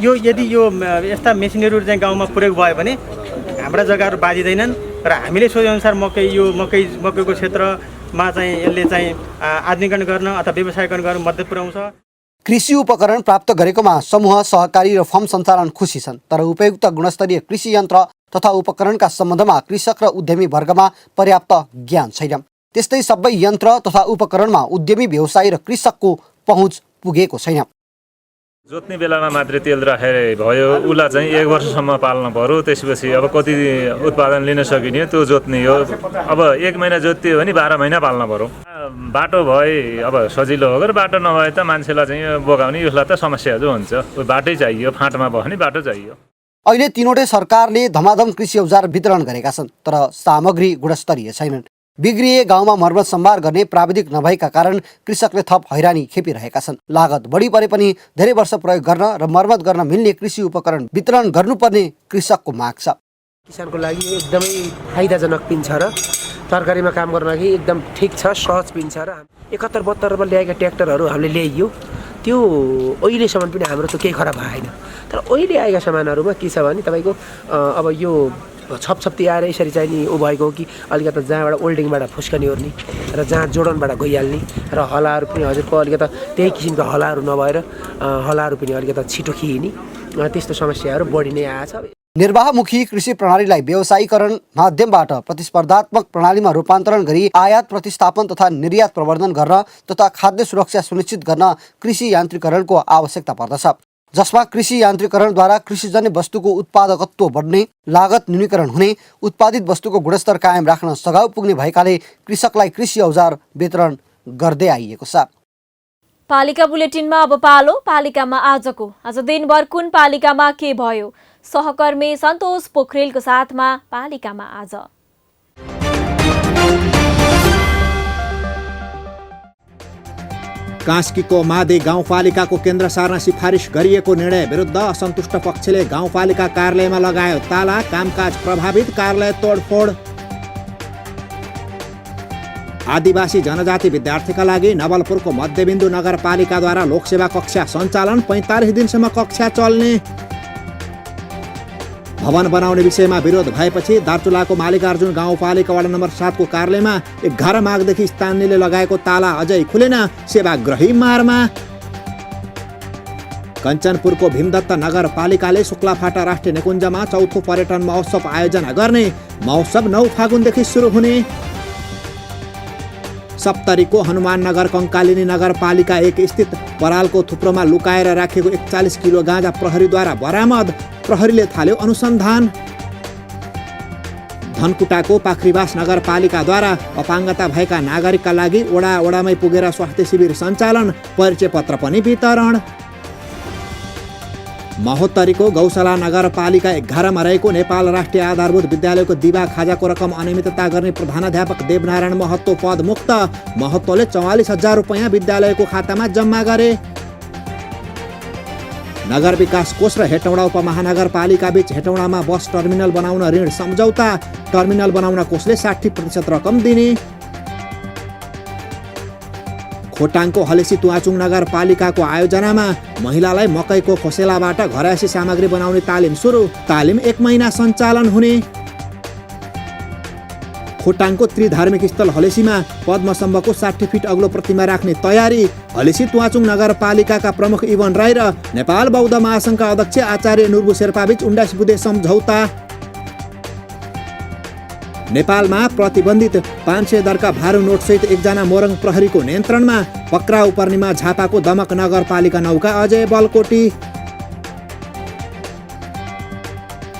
यदि यस्ता मेसिनहरू चाहिँ गाउँमा प्रयोग भयो भने हाम्रा जग्गाहरू बाजिँदैनन् र हामीले सोचेअनुसार मकैको क्षेत्रमा चाहिँ यसले चाहिँ आधुनिकीकरण गर्न अथवा व्यवसायीकरण गर्न मद्दत पुर्याउँछ। कृषि उपकरण प्राप्त गरेकोमा समूह, सहकारी र फर्म सञ्चालन खुसी छन्, तर उपयुक्त गुणस्तरीय कृषि यन्त्र तथा उपकरणका सम्बन्धमा कृषक र उद्यमी वर्गमा पर्याप्त ज्ञान छैन। त्यस्तै सबै यन्त्र तथा उपकरणमा उद्यमी व्यवसायी र कृषकको पहुँच पुगेको छैन। जोत्ने बेलामा मात्रै तेल राखेर भयो, उसलाई चाहिँ 1 वर्षसम्म पाल्न पर्यो, त्यसपछि अब कति उत्पादन लिन सकिने त्यो जोत्ने हो। अब 1 महिना जोत्यो भने 12 महिना पाल्न पर्यो। बाटो भए अब सजिलो हो, अगर बाटो नभए त मान्छेलाई चाहिँ बोकाउने उसलाई त समस्याहरू हुन्छ। बाटै चाहियो, फाँटमा भयो भने बाटो चाहियो। अहिले तीनवटै सरकारले धमाधम कृषि औजार वितरण गरेका छन्, तर सामग्री गुणस्तरीय छैनन्। बिग्रिए गाउँमा मर्मत सम्भार गर्ने प्राविधिक नभएका कारण कृषकले थप हैरानी खेपिरहेका छन्। लागत बढी परे पनि धेरै वर्ष प्रयोग गर्न र मर्मत गर्न मिल्ने कृषि उपकरण वितरण गर्नुपर्ने कृषकको माग छ। किसानको लागि एकदमै फाइदाजनक पिन्छ र तरकारीमा काम गर्न लागि एकदम ठिक छ, सहज पिन्छ र 71-72 ल्याएका ट्र्याक्टरहरू हामीले ल्याइयो, त्यो अहिलेसम्म पनि हाम्रो त केही खराब भएन। तर अहिले आएका सामानहरूमा के छ भने तपाईँको अब यो छपछप्ती आएर यसरी चाहिँ नि भएको हो कि अलिकति जहाँबाट ओल्डिङबाट फुस्कनी ओर्ने र जहाँ जोडनबाट गइहाल्ने र हलाहरू पनि हजुरको अलिकति त्यही किसिमका हलाहरू नभएर हलाहरू पनि अलिकति छिटो खिइने त्यस्तो समस्याहरू बढी नै आएछ। निर्वाहमुखी कृषि प्रणालीलाई व्यवसायीकरण माध्यमबाट प्रतिस्पर्धात्मक प्रणालीमा रूपान्तरण गरी आयात प्रतिस्थापन तथा निर्यात प्रवर्धन गर्न तथा खाद्य सुरक्षा सुनिश्चित गर्न कृषि यान्त्रिकरणको आवश्यकता पर्दछ, जसमा कृषि यान्त्रिकरणद्वारा कृषिजन्य वस्तुको उत्पादकत्व बढ्ने, लागत न्यूनीकरण हुने, उत्पादित वस्तुको गुणस्तर कायम राख्न सघाउ पुग्ने भएकाले कृषकलाई कृषि औजार वितरण गर्दै आइएको छ। पालिका बुलेटिनमा अब पालो पालिकामा आजको। आज दिनभर कुन पालिकामा के भयो, सहकर्मी सन्तोष पोखरेलको साथमा पालिकामा आज। कास्कीको मादे गाउँपालिकाको केन्द्र सार्न सिफारिस गरिएको निर्णय विरुद्ध असन्तुष्ट पक्षले गाउँपालिका कार्यालयमा लगायो ताला, कामकाज प्रभावित, कार्यालय तोडफोड। आदिवासी जनजाति विद्यार्थीका लागि नवलपुरको मध्यबिन्दु नगरपालिकाद्वारा लोकसेवा कक्षा सञ्चालन, 45 दिनसम्म कक्षा चल्ने। भवन बनाउने विषयमा विरोध भएपछि दार्चुलाको मालिकार्जुन गाउँपालिका वडा नम्बर 7 को कार्यालयमा 11 माघदेखि स्थानीयले लगाएको ताला अझै खुलेन, सेवाग्राही मारमा। कञ्चनपुरको भीमदत्त नगरपालिकाले शुक्लाफाटा राष्ट्रिय निकुञ्जमा 4थो पर्यटन महोत्सव आयोजना गर्ने, महोत्सव 9 फागुनदेखि सुरु हुने। सप्तरीको हनुमाननगर कङ्कालिनी नगरपालिका 1 स्थित परालको थुप्रोमा लुकाएर राखेको 41 किलो गाँजा प्रहरीद्वारा बरामद, प्रहरीले थाल्यो अनुसन्धान। धनकुटाको पाखरीबास नगरपालिकाद्वारा अपाङ्गता भएका नागरिकका लागि वडामै पुगेर स्वास्थ्य शिविर सञ्चालन, परिचय पत्र पनि वितरण। महोत्तरीको गौशाला नगरपालिका 11 मा रहेको नेपाल राष्ट्रिय आधारभूत विद्यालयको दिवा खाजाको रकम अनियमितता गर्ने प्रधानाध्यापक देवनारायण महतो पद मुक्त, महतोले 44,000 रुपैयाँ विद्यालयको खातामा जम्मा गरे। नगर विकास कोष र हेटौँडा उपमहानगरपालिका बीच हेटौँडामा बस टर्मिनल बनाउन ऋण सम्झौता, टर्मिनल बनाउन कोषले 60% रकम दिने। खोटाङको हलेसी तुवाचुङ नगरपालिकाको आयोजनामा महिलालाई मकैको खोसेलाबाट घरायसी सामग्री बनाउने तालिम सुरु, तालिम 1 महिना सञ्चालन हुने। खोटाङको त्रिधार्मिक स्थल हलेसीमा पद्मसम्भको 60 फिट अग्लो प्रतिमा राख्ने तयारी, हलेसी तुवाचुङ नगरपालिकाका प्रमुख इवन राई र नेपाल बौद्ध महासङ्घका अध्यक्ष आचार्य नुर्बु शेर्पाबीच 19 बुँदे सम्झौता। नेपालमा प्रतिबन्धित 500 दरका भारू नोटसहित 1 जना मोरङ प्रहरीको नियन्त्रणमा, पक्राउ पर्नेमा झापाको दमक नगरपालिका 9 का अजय बलकोटी।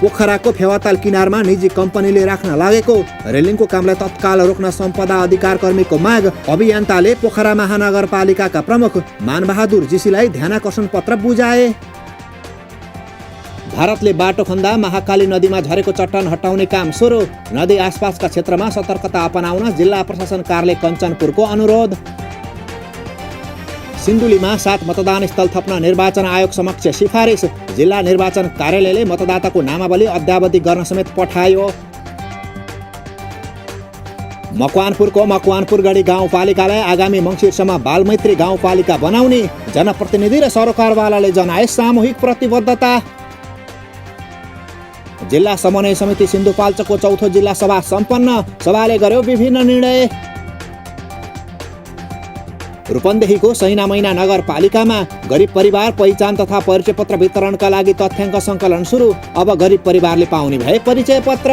पोखराको फेवाताल किनारमा निजी कम्पनीले राख्न लागेको रेलिङको कामलाई तत्काल रोक्न सम्पदा अधिकार कर्मीको माग। अभियन्ताले पोखरा महानगरपालिकाका प्रमुख मानबहादुर जीसीलाई ध्यानाकर्षण पत्र बुझाए। भारतले बाटो खन्दा महाकाली नदीमा झरेको चट्टान हटाउने काम सुरु। नदी आसपासका क्षेत्रमा सतर्कता अपनाउन जिल्ला प्रशासन कार्यालय कञ्चनपुरको अनुरोध। सिन्धुलीमा 7 मतदान स्थल थप्न निर्वाचन आयोग समक्ष सिफारिस। जिल्ला निर्वाचन कार्यालयले मतदाताको नामावली अद्यावधि गर्न समेत पठायो। मकवानपुरको मकवानपुरगढी गाउँपालिकालाई आगामी मङ्सिरसम्म बालमैत्री गाउँपालिका बनाउने जनप्रतिनिधि र सरकारवालाले जनाए सामूहिक प्रतिबद्धता। जिल्ला समन्वय समिति सिन्धुपाल्चोकको 4थो जिल्ला सभा सम्पन्न। सभाले गर्यो विभिन्न निर्णय। रूपन्देहीको सैना मैना नगरपालिकामा गरिब परिवार पहिचान तथा परिचय पत्र वितरणका लागि तथ्याङ्क सङ्कलन सुरु। अब गरिब परिवारले पाउने भए परिचय पत्र।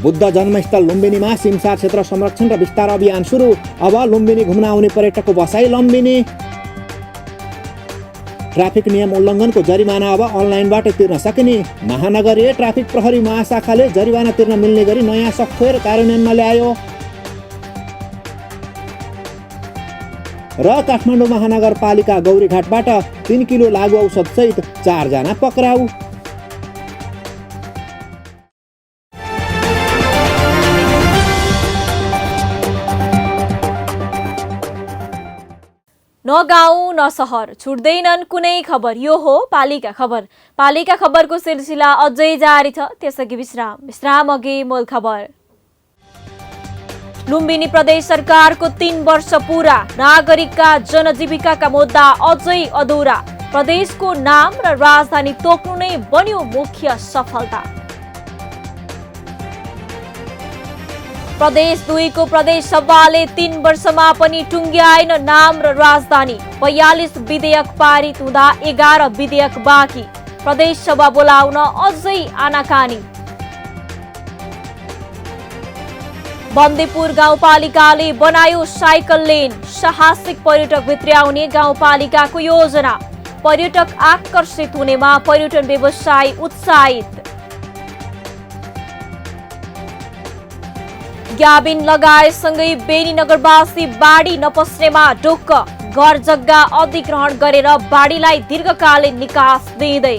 बुद्ध जन्मस्थल लुम्बिनीमा सिमसार क्षेत्र संरक्षण र विस्तार अभियान सुरु। अब लुम्बिनी घुम्न आउने पर्यटकको बसाई लम्बिनी। ट्राफिक नियम उल्लङ्घनको जरिमाना अब अनलाइनबाट तिर्न सकिने। महानगरीय ट्राफिक प्रहरी महाशाखाले जरिवाना तिर्न मिल्ने गरी नयाँ सफ्टवेयर कार्यान्वयनमा ल्यायो। र काठमाडौँ महानगरपालिका गौरीघाटबाट 3 किलो लागु औषध सहित 4 जना पक्राउ। न गाउँ न सहर छुट्दैनन् कुनै खबर। यो हो पालिका खबर। पालिका खबरको सिलसिला अझै जारी छ, त्यसअघि विश्राम अघि मूल खबर। लुम्बिनी प्रदेश सरकारको 3 वर्ष पूरा। नागरिकका जनजीविकाका मुद्दा अझै अधुरा। प्रदेशको नाम र राजधानी तोक्नु नै बन्यो मुख्य सफलता। प्रदेश 2 को प्रदेश सभाले 3 वर्षमा पनि टुङ्ग्याएन नाम र राजधानी। 42 विधेयक पारित हुँदा 11 विधेयक बाँकी। प्रदेश सभा बोलाउन अझै आनाकानी। बन्देपुर गाउँपालिकाले बनायो साइकल लेन। साहसिक पर्यटक भित्र्याउने गाउँपालिकाको योजना। पर्यटक आकर्षित हुनेमा पर्यटन व्यवसायी उत्साहित। ग्याबिन लगाएसँगै बेनी नगरवासी बाढी नपस्नेमा ढुक्क। घर जग्गा अधिग्रहण गरेर बाढीलाई दीर्घकालीन निकास दिँदै।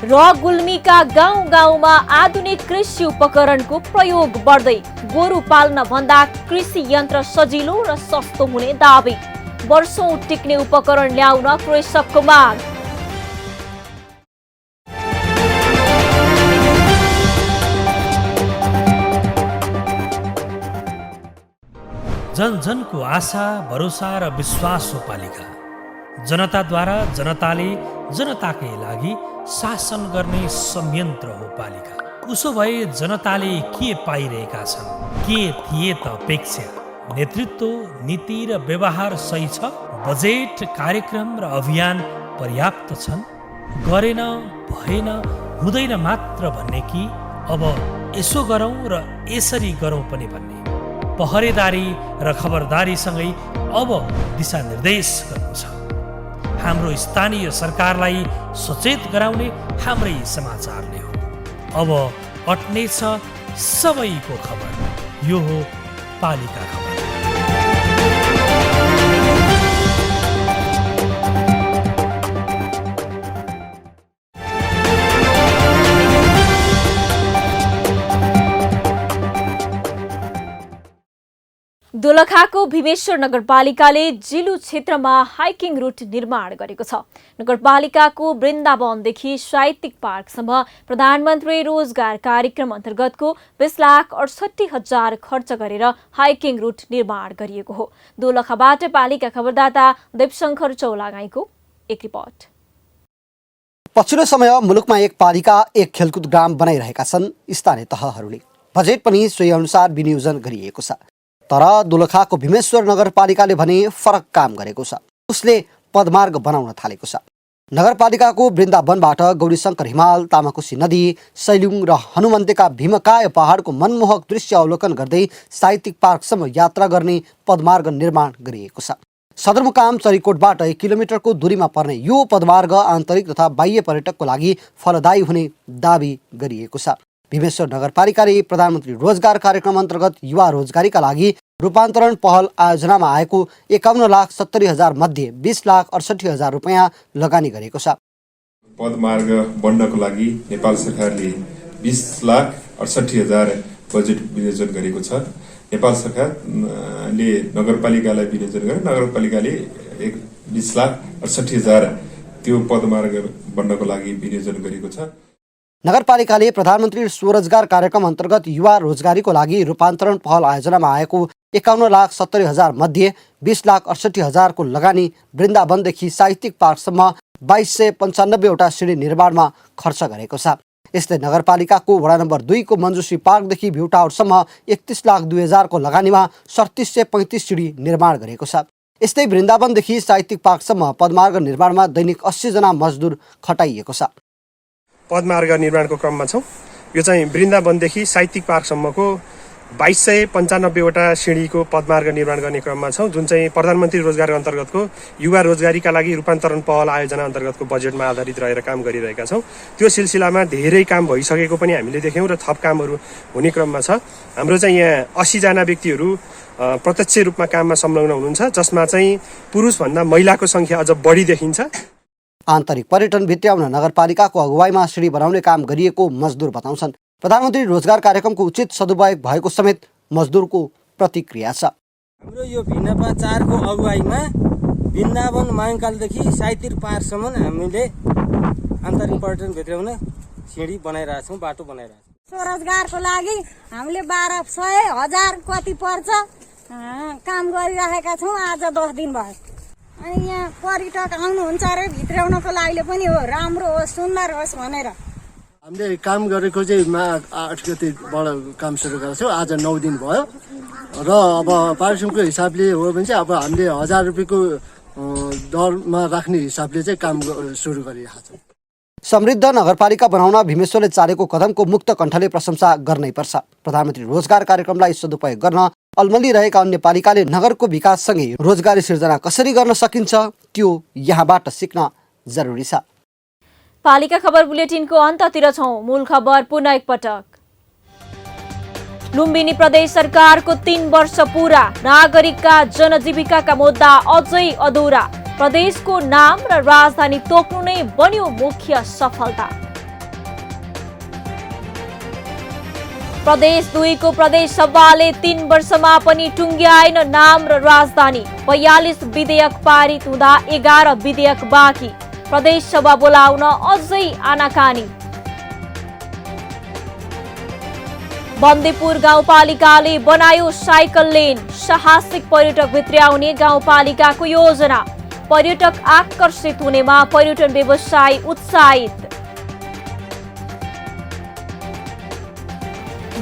र गुल्मीका गाउँ गाउँमा आधुनिक कृषि उपकरणको प्रयोग बढ्दै। गोरु पाल्न भन्दा कृषि यन्त्र सजिलो र सस्तो हुने दाबी। वर्षौं टिक्ने उपकरण ल्याउन कृषकको माग। जन जनको आशा भरोसा र विश्वास हो पालिका। जनताद्वारा जनताले जनताकै लागि शासन गर्ने संयन्त्र हो पालिका। उसो भए जनताले के पाइरहेका छन्, के थिए त अपेक्षा? नेतृत्व, नीति र व्यवहार सही छ? बजेट, कार्यक्रम र अभियान पर्याप्त छन्? गरेन, भएन, हुँदैन मात्र भन्ने कि अब यसो गरौँ र यसरी गरौँ पनि भन्ने? पहरेदारी र खबरदारीसँगै अब दिशानिर्देश गर्नु छ। हाम्रो स्थानीय सरकारलाई सचेत गराउने हाम्रै समाचारले हो। अब अट्नेछ सबैको खबर। यो हो पालिका खबर। दोलखाको भीमेश्वर नगरपालिकाले जिलु क्षेत्रमा हाइकिङ रुट निर्माण गरेको छ। नगरपालिकाको वृन्दावनदेखि साहित्यिक पार्कसम्म प्रधानमन्त्री रोजगार कार्यक्रम अन्तर्गतको 20,68,000 खर्च गरेर हाइकिङ रुट निर्माण गरिएको हो। दोलखाबाट पालिका खबरदाता देवशंकर चौलागाईको एक रिपोर्ट। पछिल्लो समय मुलुकमा एक पालिका एक खेलकुद ग्राम बनाइरहेका छन् स्थानीय तहहरूले। बजेट पनि सोही अनुसार विनियोजन गरिएको छ। तर दोलखाको भीमेश्वर नगरपालिकाले भने फरक काम गरेको छ। उसले पदमार्ग बनाउन थालेको छ। नगरपालिकाको वृन्दावनबाट गौरीशङ्कर हिमाल, तामाकोशी नदी, सैलुङ र हनुमन्तेका भीमकाय पहाडको मनमोहक दृश्य अवलोकन गर्दै साहित्यिक पार्कसम्म यात्रा गर्ने पदमार्ग निर्माण गरिएको छ। सदरमुकाम चरीकोटबाट 1 किलोमिटरको दूरीमा पर्ने यो पदमार्ग आन्तरिक तथा बाह्य पर्यटकको लागि फलदायी हुने दावी गरिएको छ। भीमेश्वर नगरपालिकाले प्रधानमन्त्री रोजगार कार्यक्रम अन्तर्गत युवा रोजगारीका लागि रूपान्तरण पहल आयोजनामा आएको 51,70,000 मध्ये 20,68,000 रुपियाँ लगानी गरेको छ। पदमार्ग बन्नको लागि नेपाल सरकारले 20,68,000 बजेट विनियोजन गरेको छ। नेपाल सरकारले नगरपालिकालाई विनियोजन गरे, नगरपालिकाले 20,68,000 त्यो पदमार्ग बन्नको लागि विनियोजन गरेको छ। नगरपालिकाले प्रधानमन्त्री स्वरोजगार कार्यक्रम अन्तर्गत युवा रोजगारीको लागि रूपान्तरण पहल आयोजनामा आएको 51,70,000 मध्ये 20,68,000 को लगानी वृन्दावनदेखि साहित्यिक पार्कसम्म 2295 वटा सिँढी निर्माणमा खर्च गरेको छ। यस्तै नगरपालिकाको वडा नम्बर 2 को मञ्जुश्री पार्कदेखि भ्यू टावरसम्म 31,02,000 को लगानीमा 3735 सिँढी निर्माण गरेको छ। यस्तै वृन्दावनदेखि साहित्यिक पार्कसम्म पदमार्ग निर्माणमा दैनिक 80 जना मजदुर खटाइएको छ। पदमार्ग निर्माणको क्रममा छौँ। यो चाहिँ वृन्दावनदेखि साहित्यिक पार्कसम्मको 2295 वटा सिँढीको पदमार्ग निर्माण गर्ने क्रममा छौँ, जुन चाहिँ प्रधानमन्त्री रोजगार अन्तर्गतको युवा रोजगारीका लागि रूपान्तरण पहल आयोजना अन्तर्गतको बजेटमा आधारित रहेर काम गरिरहेका छौँ। त्यो सिलसिलामा धेरै काम भइसकेको पनि हामीले देख्यौँ र थप कामहरू हुने क्रममा छ। हाम्रो चाहिँ यहाँ 80 जना व्यक्तिहरू प्रत्यक्ष रूपमा काममा संलग्न हुनुहुन्छ, जसमा चाहिँ पुरुषभन्दा महिलाको सङ्ख्या अझ बढी देखिन्छ। आन्तरिक पर्यटन भित्र्याउन नगरपालिकाको अगुवाईमा सिँढी बनाउने काम गरिएको मजदुर बताउँछन्। प्रधानमन्त्री रोजगार कार्यक्रमको उचित सदुपयोग भएको समेत मजदुरको प्रतिक्रिया छ। हाम्रो यो भिन्नपा 4 को अगुवाईमा वृन्दावन माइङकालदेखि साहित्यिक पार्कसम्म हामीले आन्तरिक पर्यटन भित्र्याउन सिँढी बनाइरहेका छौँ, बाटो बनाइरहेका छौँ। स्वरोजगारको लागि हामीले 1200-1000 कति पर्छ काम गरिरहेका छौँ। आज 10 दिन भयो। अनि यहाँ पर्यटक आउनुहुन्छ अरे भित्र्याउनको लागि पनि हो, राम्रो होस्, सुन्दर होस् भनेर हामीले काम गरेको चाहिँ 8 गतेबाट काम सुरु गरेको छौँ। आज 9 दिन भयो र अब पारिश्रमिकको हिसाबले हो भने चाहिँ अब हामीले 1000 रुपियाँको दरमा राख्ने हिसाबले चाहिँ काम सुरु गरिरहेका छौँ। समृद्ध नगरपालिका बनाउन भीमेश्वरले चालेको कदमको मुक्त कण्ठले प्रशंसा गर्नै पर्छ। प्रधानमन्त्री रोजगार कार्यक्रमलाई सदुपयोग गर्न अल्मलिरहेका अन्य पालिकाले नगरको विकाससँगै रोजगारी सिर्जना कसरी गर्न सकिन्छ त्यो यहाँबाट सिक्न जरुरी छ। पालिका खबर बुलेटिनको अन्ततिर छौं। मूल खबर पुनः एकपटक। लुम्बिनी प्रदेश सरकारको 3 वर्ष पूरा, नागरिकका जनजीविकाका मुद्दा अझै अधुरा। प्रदेशको नाम र राजधानी तोक्नु नै बन्यो मुख्य सफलता। प्रदेश 2 को प्रदेश सभाले 3 वर्षमा पनि टुङ्ग्याएन नाम र राजधानी। 42 विधेयक पारित हुँदा 11 विधेयक बाँकी। प्रदेश सभा बोलाउन अझै आनाकानी। बन्देपुर गाउँपालिकाले बनायो साइकल लेन, साहसिक पर्यटक भित्र्याउने गाउँपालिकाको योजना। पर्यटक आकर्षित हुनेमा पर्यटन व्यवसाय उत्साहित।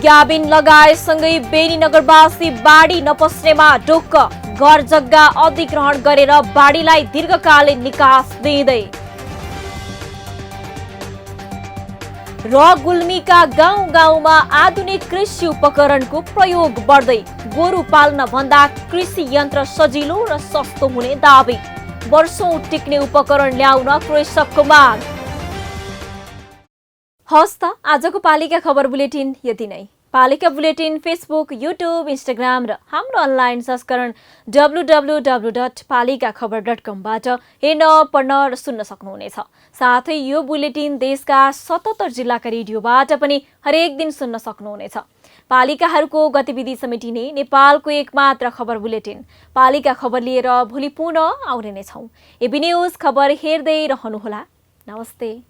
ग्याबिन लगाएसँगै बेनी नगरवासी बाढी नपस्नेमा ढुक्क। घर जग्गा अधिग्रहण गरेर बाढीलाई दीर्घकालीन निकास दिँदै। र गुल्मीका गाउँ गाउँमा आधुनिक कृषि उपकरणको प्रयोग बढ्दै। गोरु पाल्न भन्दा कृषि यन्त्र सजिलो र सस्तो हुने दावी। वर्षौं टिक्ने उपकरण ल्याउन कृषकको माग। हस्त आजको पालिका खबर बुलेटिन यति नै। पालिका बुलेटिन फेसबुक, युट्युब, इन्स्टाग्राम र हाम्रो अनलाइन संस्करण www.palikaKhabar.com बाट हेर्न, पढ्न र सुन्न सक्नुहुनेछ। साथै यो बुलेटिन देशका 77 जिल्लाका रेडियोबाट पनि हरेक दिन सुन्न सक्नुहुनेछ। पालिकाहरूको गतिविधि समेटिने नेपालको एकमात्र खबर बुलेटिन पालिका खबर लिएर भोलि पुनः आउने नै छौं। एबी न्यूज खबर हेर्दै रहनुहोला। नमस्ते।